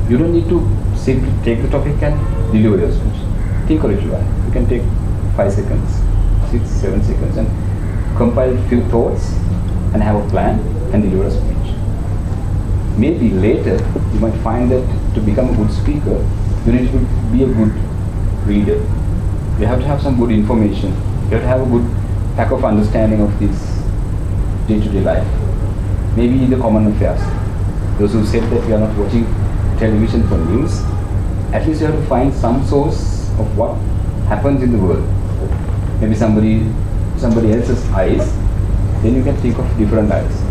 [SPEAKER 2] You don't need to simply take the topic and deliver your speech. Think a little while. You can take 5 seconds, 6, 7 seconds and compile a few thoughts and have a plan and deliver a speech. Maybe later you might find that to become a good speaker, you need to be a good reader. You have to have some good information. You have to have a good pack of understanding of this day-to-day life. Maybe the common affairs. Those who said that we are not watching television for news, at least you have to find some source of what happens in the world. Maybe somebody else's eyes, then you can think of different eyes.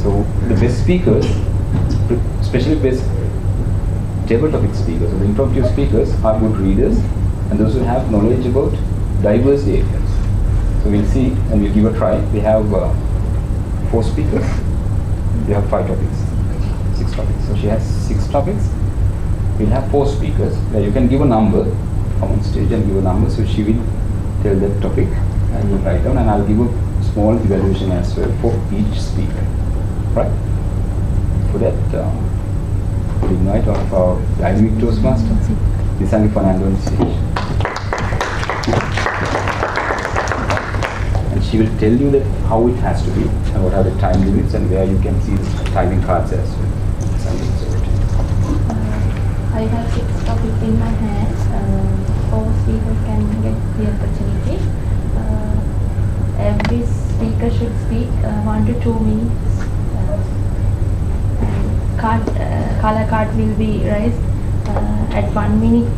[SPEAKER 2] So the best speakers, especially best table topic speakers or the impromptu speakers, are good readers and those who have knowledge about diverse areas. So we'll see and we'll give a try. We have 4 speakers. We have 5 topics, 6 topics. So she has 6 topics. We'll have 4 speakers. Where you can give a number, come on stage and give a number. So she will tell that topic and we'll write down, and I'll give a small evaluation as well for each speaker. Right? For that, we'll invite one of our dynamic Toastmaster, Nisangi Fernando on stage. And she will tell you that how it has to be and what are the time limits and where you can see the timing cards as well.
[SPEAKER 5] I have 6 topics in my hand. 4 speakers can get the opportunity. Every speaker should speak 1 to 2 minutes. Color card will be raised at 1 minute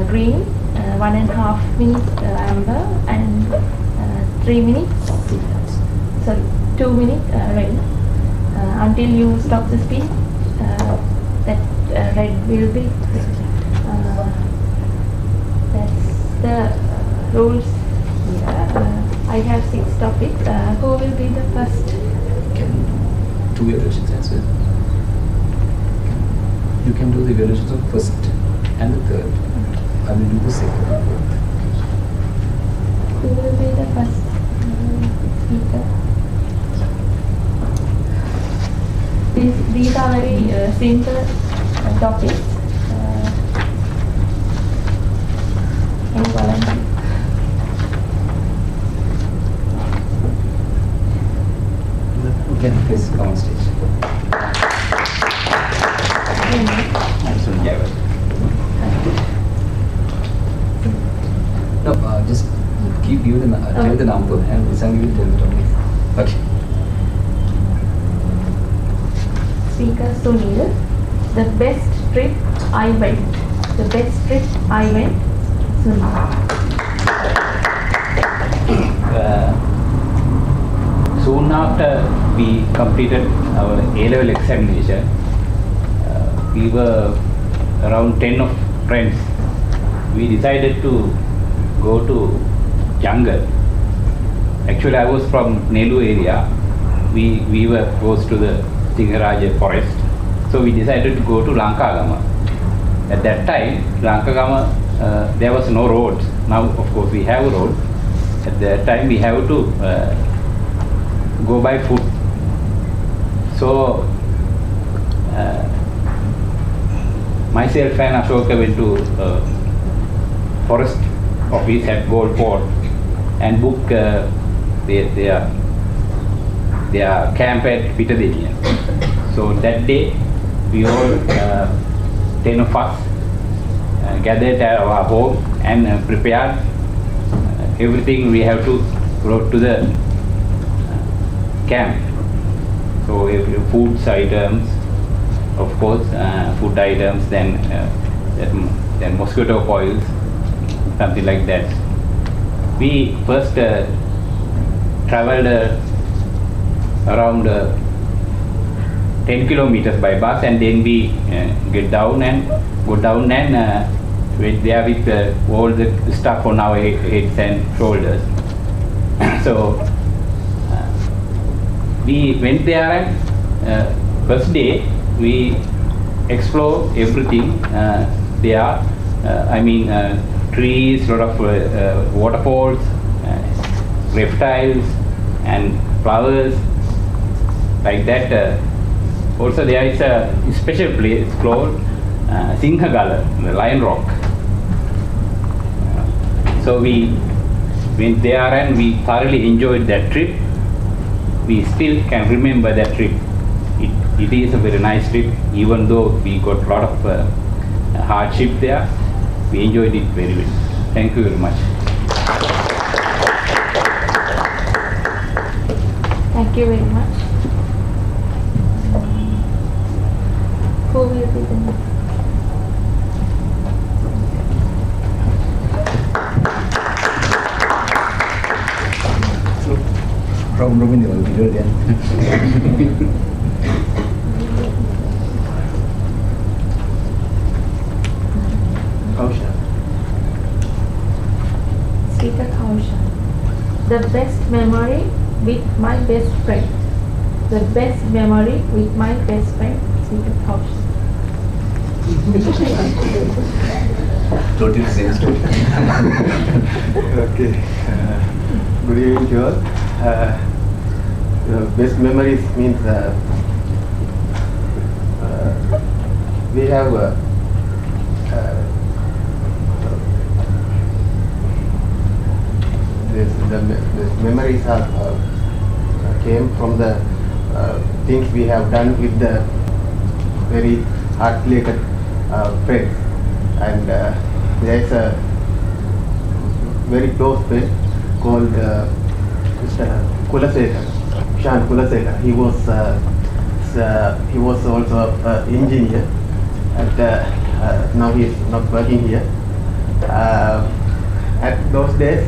[SPEAKER 5] green, 1.5 minutes amber, and 3 minutes, sorry, 2 minutes red. Until you stop the speech, that red will be. That's the rules here. I have 6 topics. Who will be the first?
[SPEAKER 2] Can you do 2 evaluations as well. You can do the evaluations of first and the third. I will do the second and fourth.
[SPEAKER 5] Who will be the first speaker? These are very simple topics. Any volunteer?
[SPEAKER 2] You can please come on stage. I'm sorry, Gavin. No, just give the tell the number and Nissan will tell the topic. Okay.
[SPEAKER 5] Speaker Sunil. The best trip I went. The best trip I went. Sunil.
[SPEAKER 4] Soon after we completed our A-level examination, we were around 10 of friends. We decided to go to jungle. Actually, I was from Nelu area. We were close to the Singaraja forest. So we decided to go to Lankagama. At that time, Lankagama, there was no roads. Now, of course, we have a road. At that time, we have to go by foot. So, myself and Ashoka went to forest office at Gold Port and booked their camp at Pitadeniya. So that day, we all 10 of us gathered at our home and prepared everything we have to brought to the camp. So foods items, of course, food items, then mosquito coils, something like that. We first traveled around 10 kilometers by bus, and then we go down and went there with all the stuff on our heads and shoulders. So we went there, and first day we explored everything there. Trees, lot of waterfalls, reptiles and flowers, like that. Also there is a special place called Sinhagala, the Lion Rock. So we went there and we thoroughly enjoyed that trip. We still can remember that trip. It is a very nice trip, even though we got a lot of hardship there. We enjoyed it very well. Thank you very much.
[SPEAKER 5] Thank you very much. Who will be the next?
[SPEAKER 2] From Robin, will be good again.
[SPEAKER 5] Speaker Kausha. The best memory with my best friend. The best memory with my best friend. Speaker Kausha.
[SPEAKER 2] Totally same story.
[SPEAKER 10] Okay. Good evening to all. Best memories means we have the memories are came from the things we have done with the very heart-related friends, and there is a very close friend called Mr. Kulasekar, Shan Kulasekar. He was also an engineer, and now he is not working here. At those days,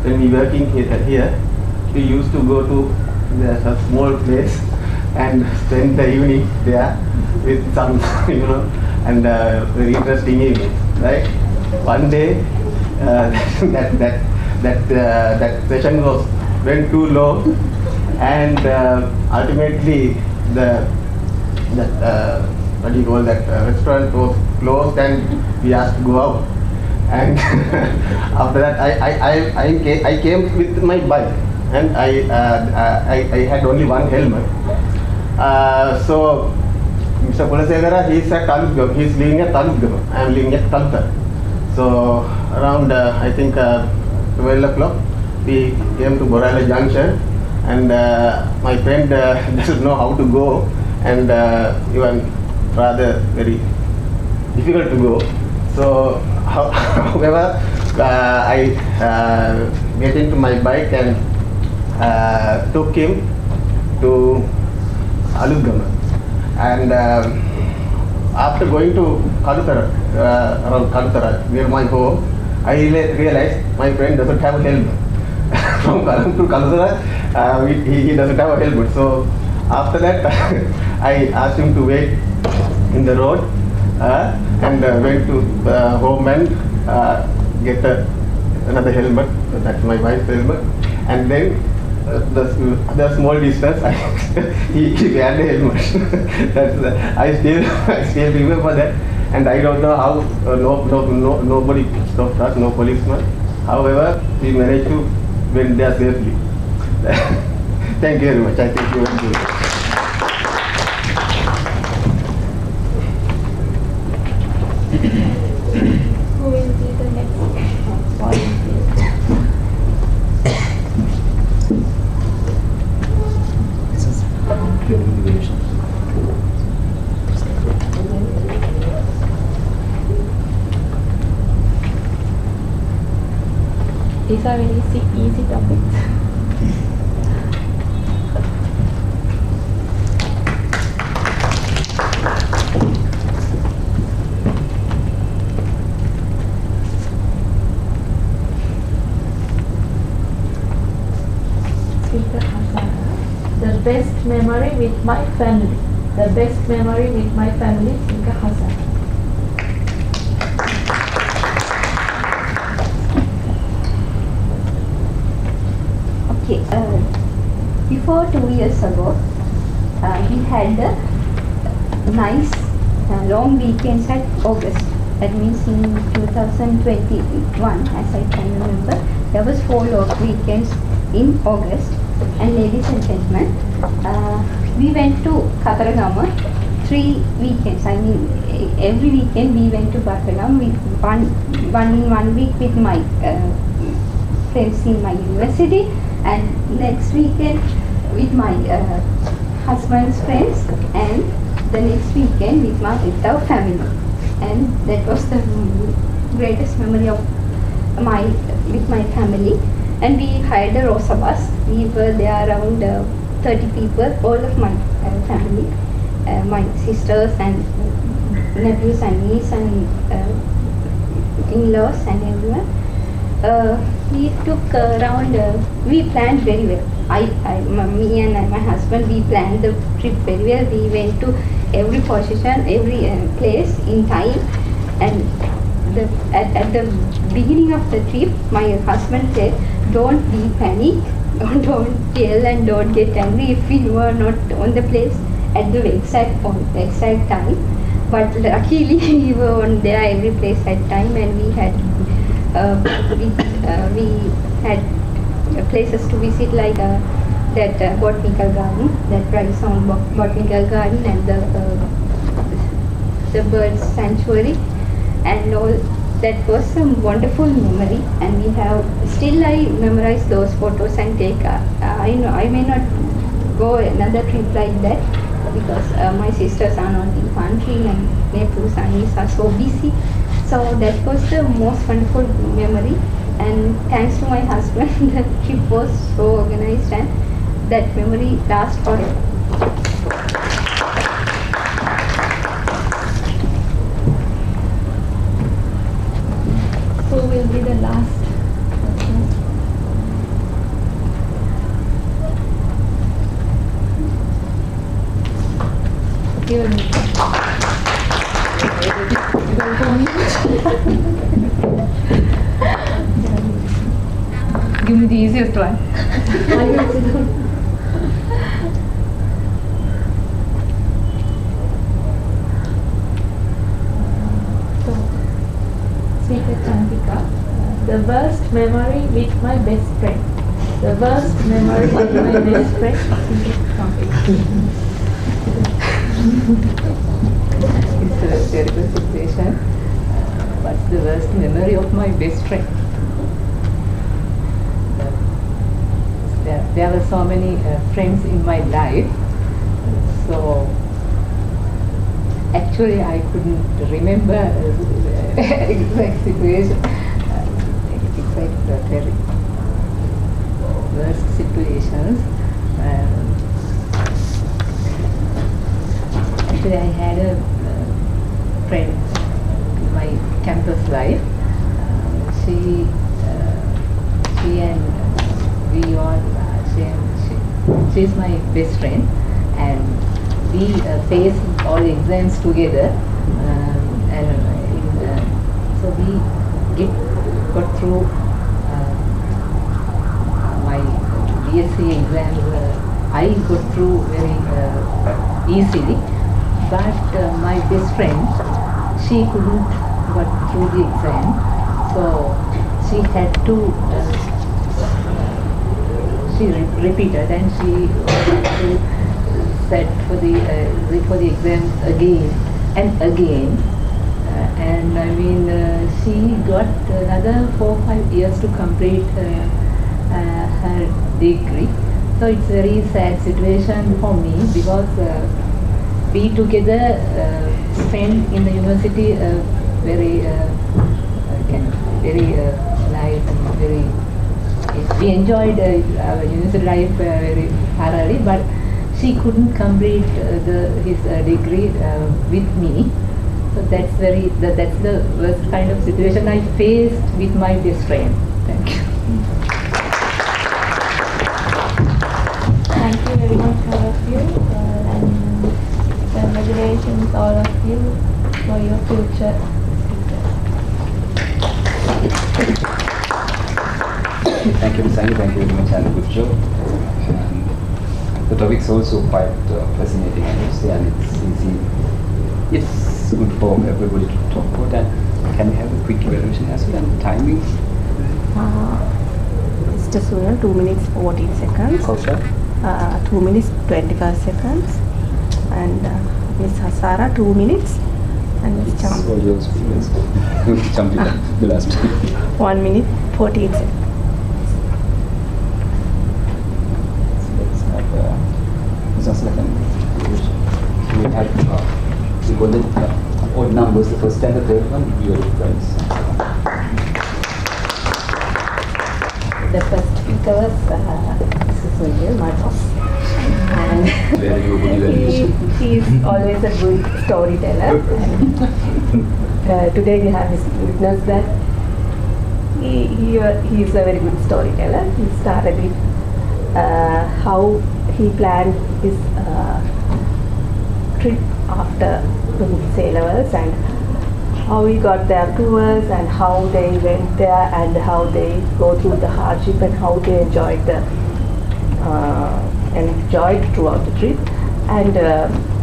[SPEAKER 10] when we working here, we used to go to a small place and spend the evening there with some, and very interesting evening, right? One day, that session went too low, and ultimately what do you call that, restaurant was closed and we asked to go out. And after that, I came with my bike, and I had only one helmet. So Mr. Kulasegara, he's at Taluk, he's living at Taluk. I am living at Kalta. So around I think 12 o'clock, we came to Borala Junction, and my friend doesn't know how to go, and even rather very difficult to go. So however, I get into my bike and took him to Alugama. And after going to Kalutara, around Kalutara, near my home, I realized my friend doesn't have a helmet. From Kalam to Kalutara, he doesn't have a helmet. So after that, I asked him to wait in the road, and went to home and get another helmet. That's my wife's helmet. And then the small distance, he had a helmet. I still remember that, and I don't know how nobody stopped us, no policeman. However, we managed to went there safely. Thank you very much. I think you will do it.
[SPEAKER 5] Who will be the next volunteer? These are very easy topics. The best memory with my family. The best memory with my family, Sinka Hassan.
[SPEAKER 7] Okay, before 2 years ago, we had a nice long weekends at August. That means in 2021, as I can remember, there was 4 long weekends in August. And ladies and gentlemen, we went to Kataragama 3 weekends. I mean, every weekend we went to Kataragama. One week with my friends in my university, and next weekend with my husband's friends, and the next weekend with our family. And that was the greatest memory of with my family. And we hired a Rosa bus. We were there around 30 people, all of my family, my sisters and nephews and niece and in-laws and everyone. We took around, we planned very well. Me and my husband, we planned the trip very well. We went to every position, every place in time. And at the beginning of the trip, my husband said, don't be panic, don't yell and don't get angry if you are not on the place at the exact time. But luckily we were on there every place at time, and we had places to visit like that botanical garden, that rice on botanical garden, and the bird sanctuary, and all. That was a wonderful memory, and we have still I memorize those photos and take. I know I may not go another trip like that because my sisters are not in country and nephews and nieces are so busy. So that was the most wonderful memory, and thanks to my husband, the trip was so organized, and that memory lasts forever. Who will be the last person? Give me.
[SPEAKER 9] Give me the easiest one.
[SPEAKER 5] The worst memory with my best friend. The worst memory with my best friend.
[SPEAKER 9] It's a terrible situation. What's the worst memory of my best friend? There were so many friends in my life, so actually I couldn't remember exact situation, exact very worst situations. Actually, I had a friend in my campus life. She and we all. She's my best friend, and we face all exams together, so we got through my BSc exams. I got through very easily, but my best friend, she couldn't got through the exam, so she had to. She repeated, and she sat for the exams again and again, and I mean she got another 4 or 5 years to complete her degree. So it's a very sad situation for me, because we together spent in the university very nice and very. We enjoyed our university life very thoroughly, but she couldn't complete his degree with me. So that's the worst kind of situation I faced with my best friend. Thank you.
[SPEAKER 5] Thank you very much, all of you, and congratulations, all of you, for your future.
[SPEAKER 2] Thank you, Ms. Annie. Thank you very much, and good job. The topic is also quite fascinating, I would say, and it's easy. It's good for everybody to talk about. And can we have a quick evaluation as well and timing?
[SPEAKER 11] Mr. Sunil, 2 minutes 14 seconds.
[SPEAKER 2] Kausha?
[SPEAKER 11] 2 minutes 25 seconds. And Ms. Hasara, 2 minutes. And Ms.
[SPEAKER 2] It's
[SPEAKER 11] Champ,
[SPEAKER 2] all your experience. Jump in the last.
[SPEAKER 11] 1 minute 14 seconds.
[SPEAKER 2] Let's have just like we have we got the odd numbers, the first and the third one, your friends.
[SPEAKER 11] The first speaker was Mr. Sunil, my boss. And
[SPEAKER 2] Where you would evaluation?
[SPEAKER 11] he is always a good storyteller. And, today we have witnessed that he is a very good storyteller. He started with how he planned his trip after his A-levels, and how he got their tours, and how they went there, and how they go through the hardship, and how they enjoyed throughout the trip. And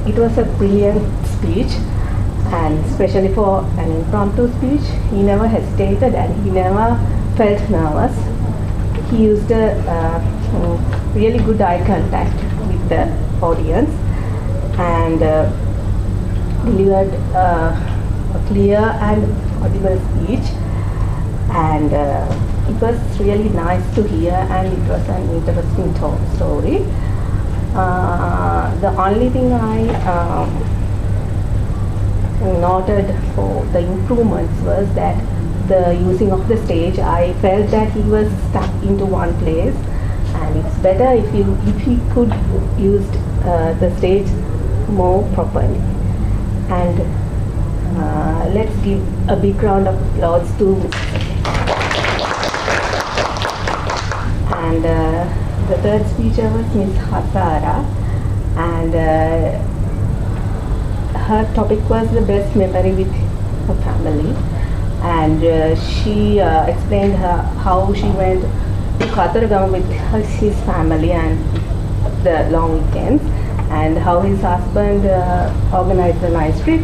[SPEAKER 11] it was a brilliant speech, and especially for an impromptu speech, he never hesitated and he never felt nervous. He used a really good eye contact with the audience, and delivered a clear and audible speech, and it was really nice to hear, and it was an interesting story. The only thing I noted for the improvements was that the using of the stage. I felt that he was stuck into one place, and it's better if he could use the stage more properly. And let's give a big round of applause to and the third speaker was Ms. Hasara, and her topic was the best memory with her family, and she explained how she went to Kataragam with his family and the long weekends, and how his husband organized a nice trip,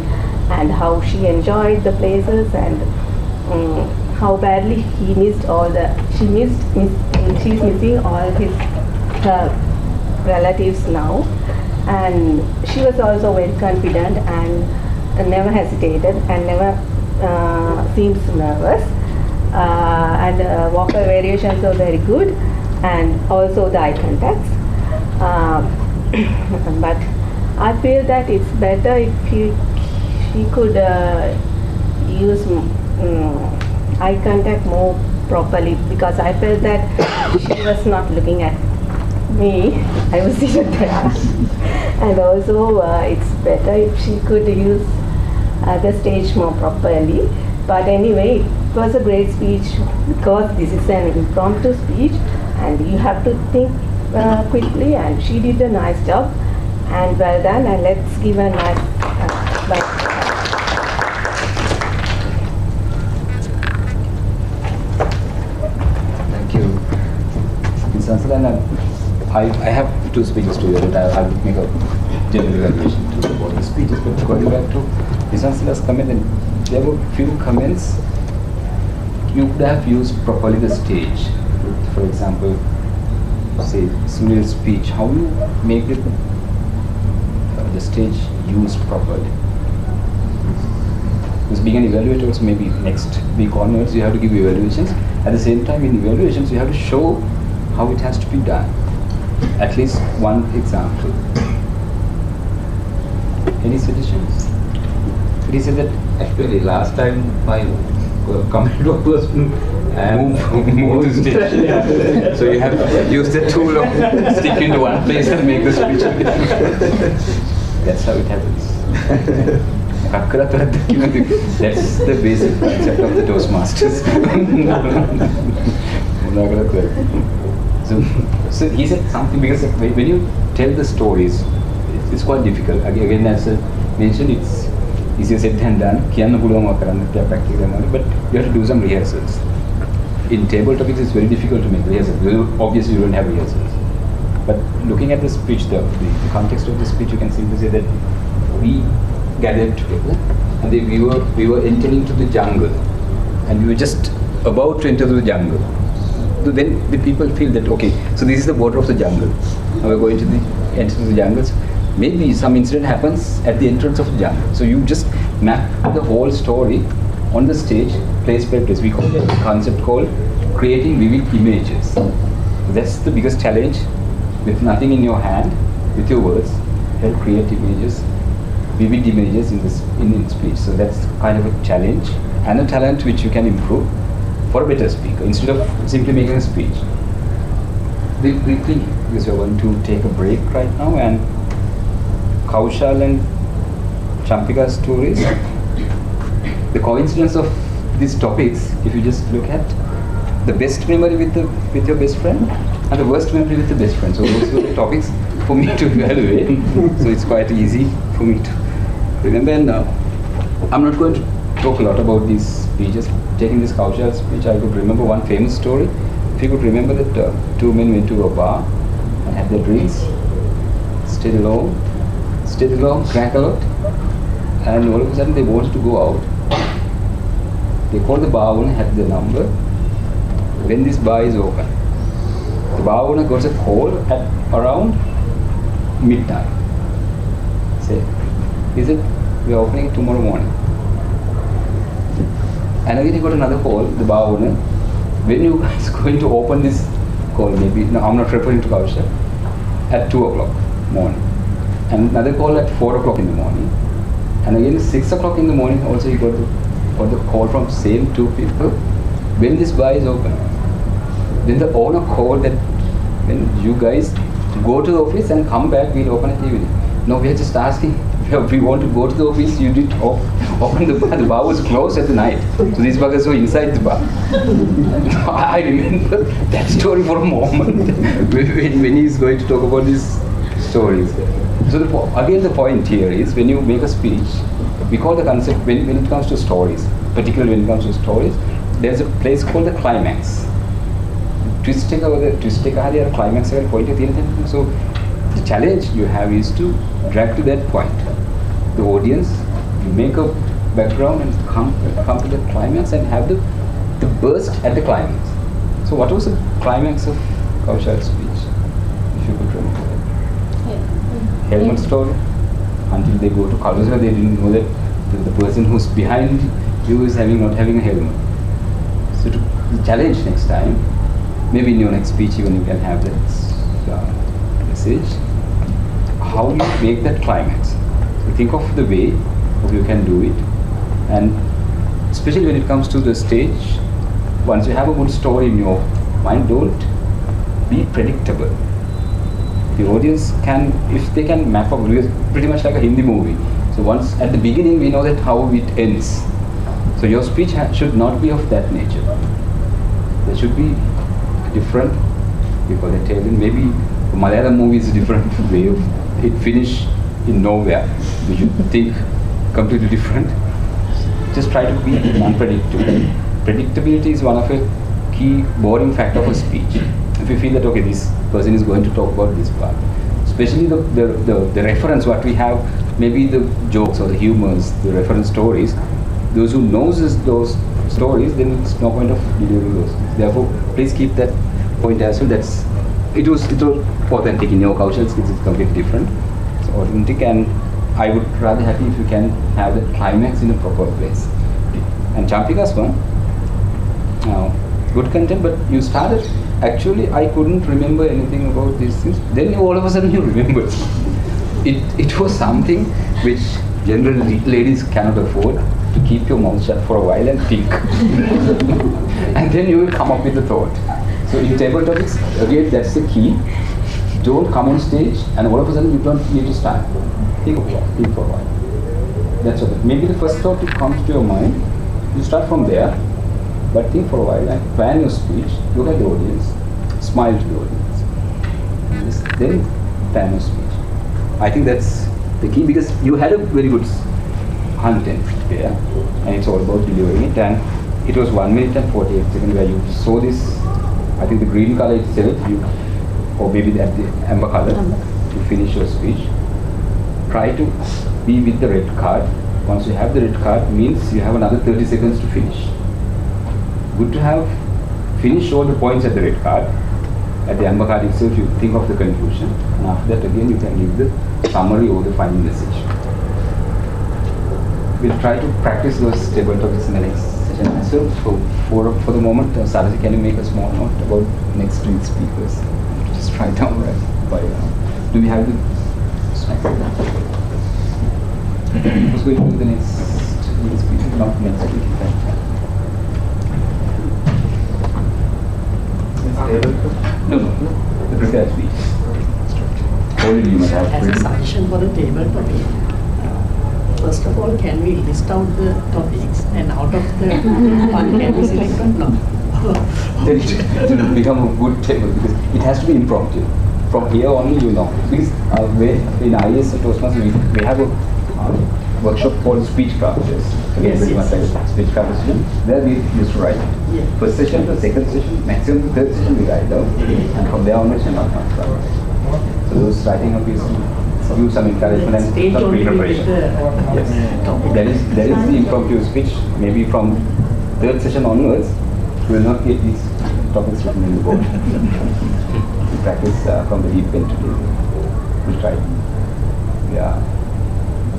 [SPEAKER 11] and how she enjoyed the places, and how badly he missed all the, she's missing all her relatives now. And she was also very confident and never hesitated and never seems nervous. And vocal variations are very good, and also the eye contacts. But I feel that it's better if she could use eye contact more properly, because I felt that she was not looking at me. I was seated there. And also it's better if she could use the stage more properly. But anyway, it was a great speech, because this is an impromptu speech and you have to think quickly, and she did a nice job and well done, and let's give a nice
[SPEAKER 2] Thank you. Ms. Ansalana, I have two speeches to you that I'll make a general evaluation to about the speeches, but going back to Ms. Ansala's comment, and there were few comments you could have used properly the stage. For example, say Sunil's speech, how you make it the stage used properly. Because being an evaluator also, maybe next week onwards you have to give evaluations. At the same time, in evaluations you have to show how it has to be done. At least one example. Any suggestions? He said that
[SPEAKER 4] Actually, last time my comment was
[SPEAKER 2] move to stage. So you have to use the tool of stick into one place and make the speech. That's how it happens. That's the basic concept of the Toastmasters. So he said something, because when you tell the stories, it's quite difficult. Again, as I mentioned, it's easier said than done. But you have to do some rehearsals. In table topics, it's very difficult to make rehearsals. Obviously, you don't have rehearsals. But looking at the speech, the context of the speech, you can simply say that we gathered together and we were entering into the jungle, and we were just about to enter the jungle. So then the people feel that, okay, so this is the border of the jungle. Now we're going to enter the jungles. Maybe some incident happens at the entrance of the jungle. So you just map the whole story on the stage, place by place. We call it a concept called creating vivid images. That's the biggest challenge. With nothing in your hand, with your words, you have to create images, vivid images in speech. So that's kind of a challenge and a talent which you can improve for a better speaker instead of simply making a speech. Very quickly, because we're going to take a break right now, and Kaushal and Champika's stories, the coincidence of these topics, if you just look at the best memory with your best friend and the worst memory with the best friend. So those were the topics for me to evaluate. So it's quite easy for me to remember. And I'm not going to talk a lot about these speeches. Taking this Kaushal speech, I could remember one famous story. If you could remember that two men went to a bar and had their drinks, stayed alone, drank a lot, and all of a sudden they wanted to go out. They called the bar owner, had the number. When this bar is open, the bar owner got a call at around midnight. Say, he said, we are opening it tomorrow morning. And again he got another call, the bar owner, when you guys going to open this call, maybe, no, I'm not referring to Kaushal, at 2 o'clock morning. And another call at 4 o'clock in the morning. And again 6 o'clock in the morning also he got the call from same two people. When this bar is open, then the owner called that when you guys go to the office and come back, we'll open at evening. No, we are just asking, if we want to go to the office, you did open the bar. The bar was closed at the night. So these buggers were inside the bar. I remember that story for a moment when he's going to talk about these stories. So again the point here is, when you make a speech, we call the concept, when it comes to stories, particularly when it comes to stories, there's a place called the climax. Twist take a climax point. So the challenge you have is to drag to that point the audience, you make a background and come to the climax and have the the burst at the climax. So what was the climax of Kaushal's speech, if you could remember? Helmet story. Until they go to Kalusha, they didn't know that the person who's behind you is not having a helmet. So to challenge next time, maybe in your next speech even you can have that message. How you make that climax. So think of the way how you can do it, and especially when it comes to the stage, once you have a good story in your mind, don't be predictable. The audience can, if they can map up, because pretty much like a Hindi movie. So once at the beginning we know that how it ends. So your speech should not be of that nature. There should be different, because they tell in maybe a Malayalam movie is a different way of it finish in nowhere. We should think completely different. Just try to be unpredictable. Predictability is one of a key boring factor of a speech. If you feel that okay, this person is going to talk about this part, especially the reference what we have, maybe the jokes or the humors, the reference stories, those who knows those stories, then it's no point of delivering those things. Therefore, please keep that point as well. It was authentic in your culture. It's completely different. It's authentic, and I would rather happy if you can have the climax in a proper place. And Champika's one, good content, but you started. Actually, I couldn't remember anything about these things. Then all of a sudden you remembered. It was something which generally ladies cannot afford, to keep your mouth shut for a while and think. And then you will come up with a thought. So in table topics, again, that's the key. Don't come on stage and all of a sudden you don't need to start. Think for a while. That's okay. Maybe the first thought that comes to your mind, you start from there, but think for a while and plan your speech, look at the audience, smile to the audience. Then plan your speech. I think that's the key, because you had a very good content there, and it's all about delivering it. And it was 1 minute and 48 seconds where you saw this. I think the green color itself, or maybe at the amber color, to finish your speech. Try to be with the red card. Once you have the red card, means you have another 30 seconds to finish. Good to have finished all the points at the red card. At the amber card itself, you think of the conclusion, and after that again you can give the summary or the final message. We'll try to practice those table topics in the next session. So for the moment, Sarasi, can you make a small note about next three speakers? Just write down do we have the snacks? Who's going to do the next speaker? Not next week. No, the prepared speech. Already you must have.
[SPEAKER 8] As a suggestion for the table topic, first of all, can we list out the topics, and out of the one can we select one? No.
[SPEAKER 2] Then it will become a good table, because it has to be impromptu. From here only you know. Because in IS Toastmasters we have a workshop called speech crafters. Again, very much like a speech crafters session. There we used to write. First session to second session, maximum to third session we write down. And from there onwards you're not write. So those writing up is to give some encouragement and some pre-preparation. Yes. There is the impromptu speech. Maybe from third session onwards, you will not get these topics written in the board. We practice from the deep pen today. We'll try. Yeah.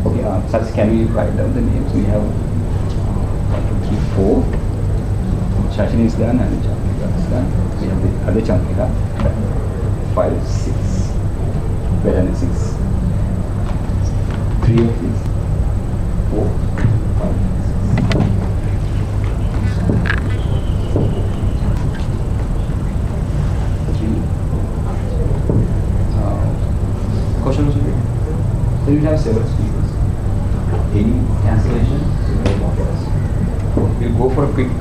[SPEAKER 2] Okay, Sats, can we write down the names? We have 1, 2, 3, 4. Shashini is done and Champika is done. We have the other Champika. 5, 6. Where are 6? 3 of these. 4, 5, 6. Question also good. So you have several speakers. Any cancellation, we'll go for a quick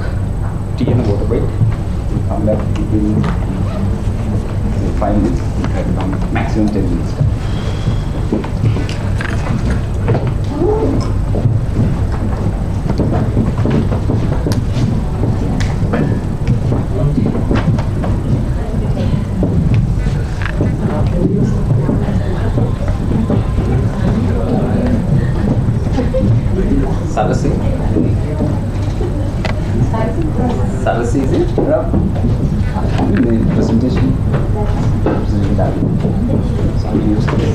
[SPEAKER 2] tea and a water break. We'll come back within 5 minutes. We'll try to come maximum 10 minutes. Sarasi. Sarasi is it? Presentation. Presentation tab. So I'll use this.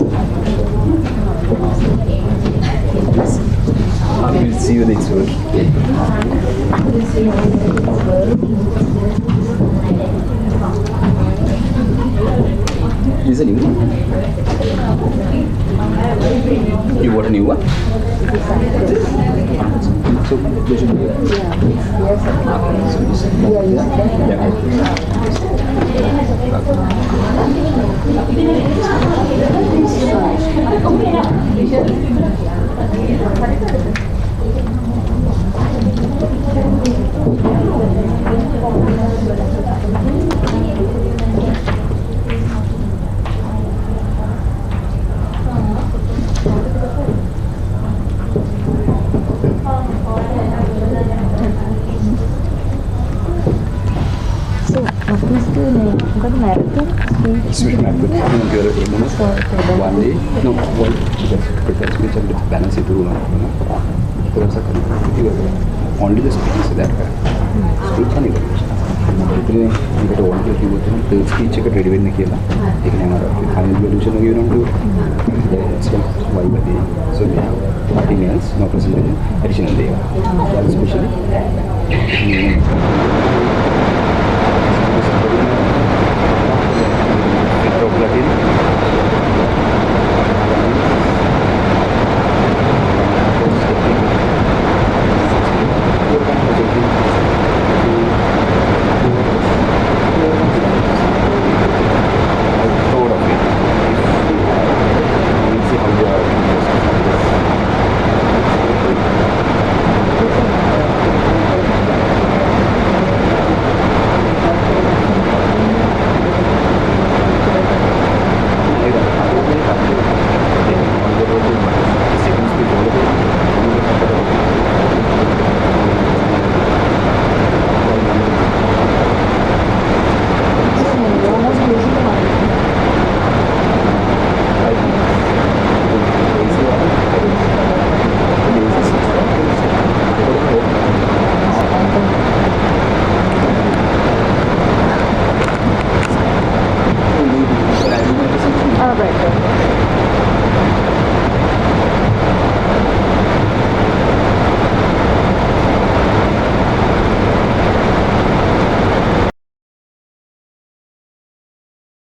[SPEAKER 2] We'll see whether it's working. Is it new? You want a new one? So they should be Switch method. One day, no, one prepare speech and balance it through. Only the speech is that. Speech only. ඉතින් මේකට ඕන කියලා කිව්වොත් නම් third speech එක ready වෙන්න කියලා. ඒක නෑ අර ෆයිනල් ඉවලුෂන් එක වෙනවලු. So why but so we have nothing else, no presentation, additional day. That especially.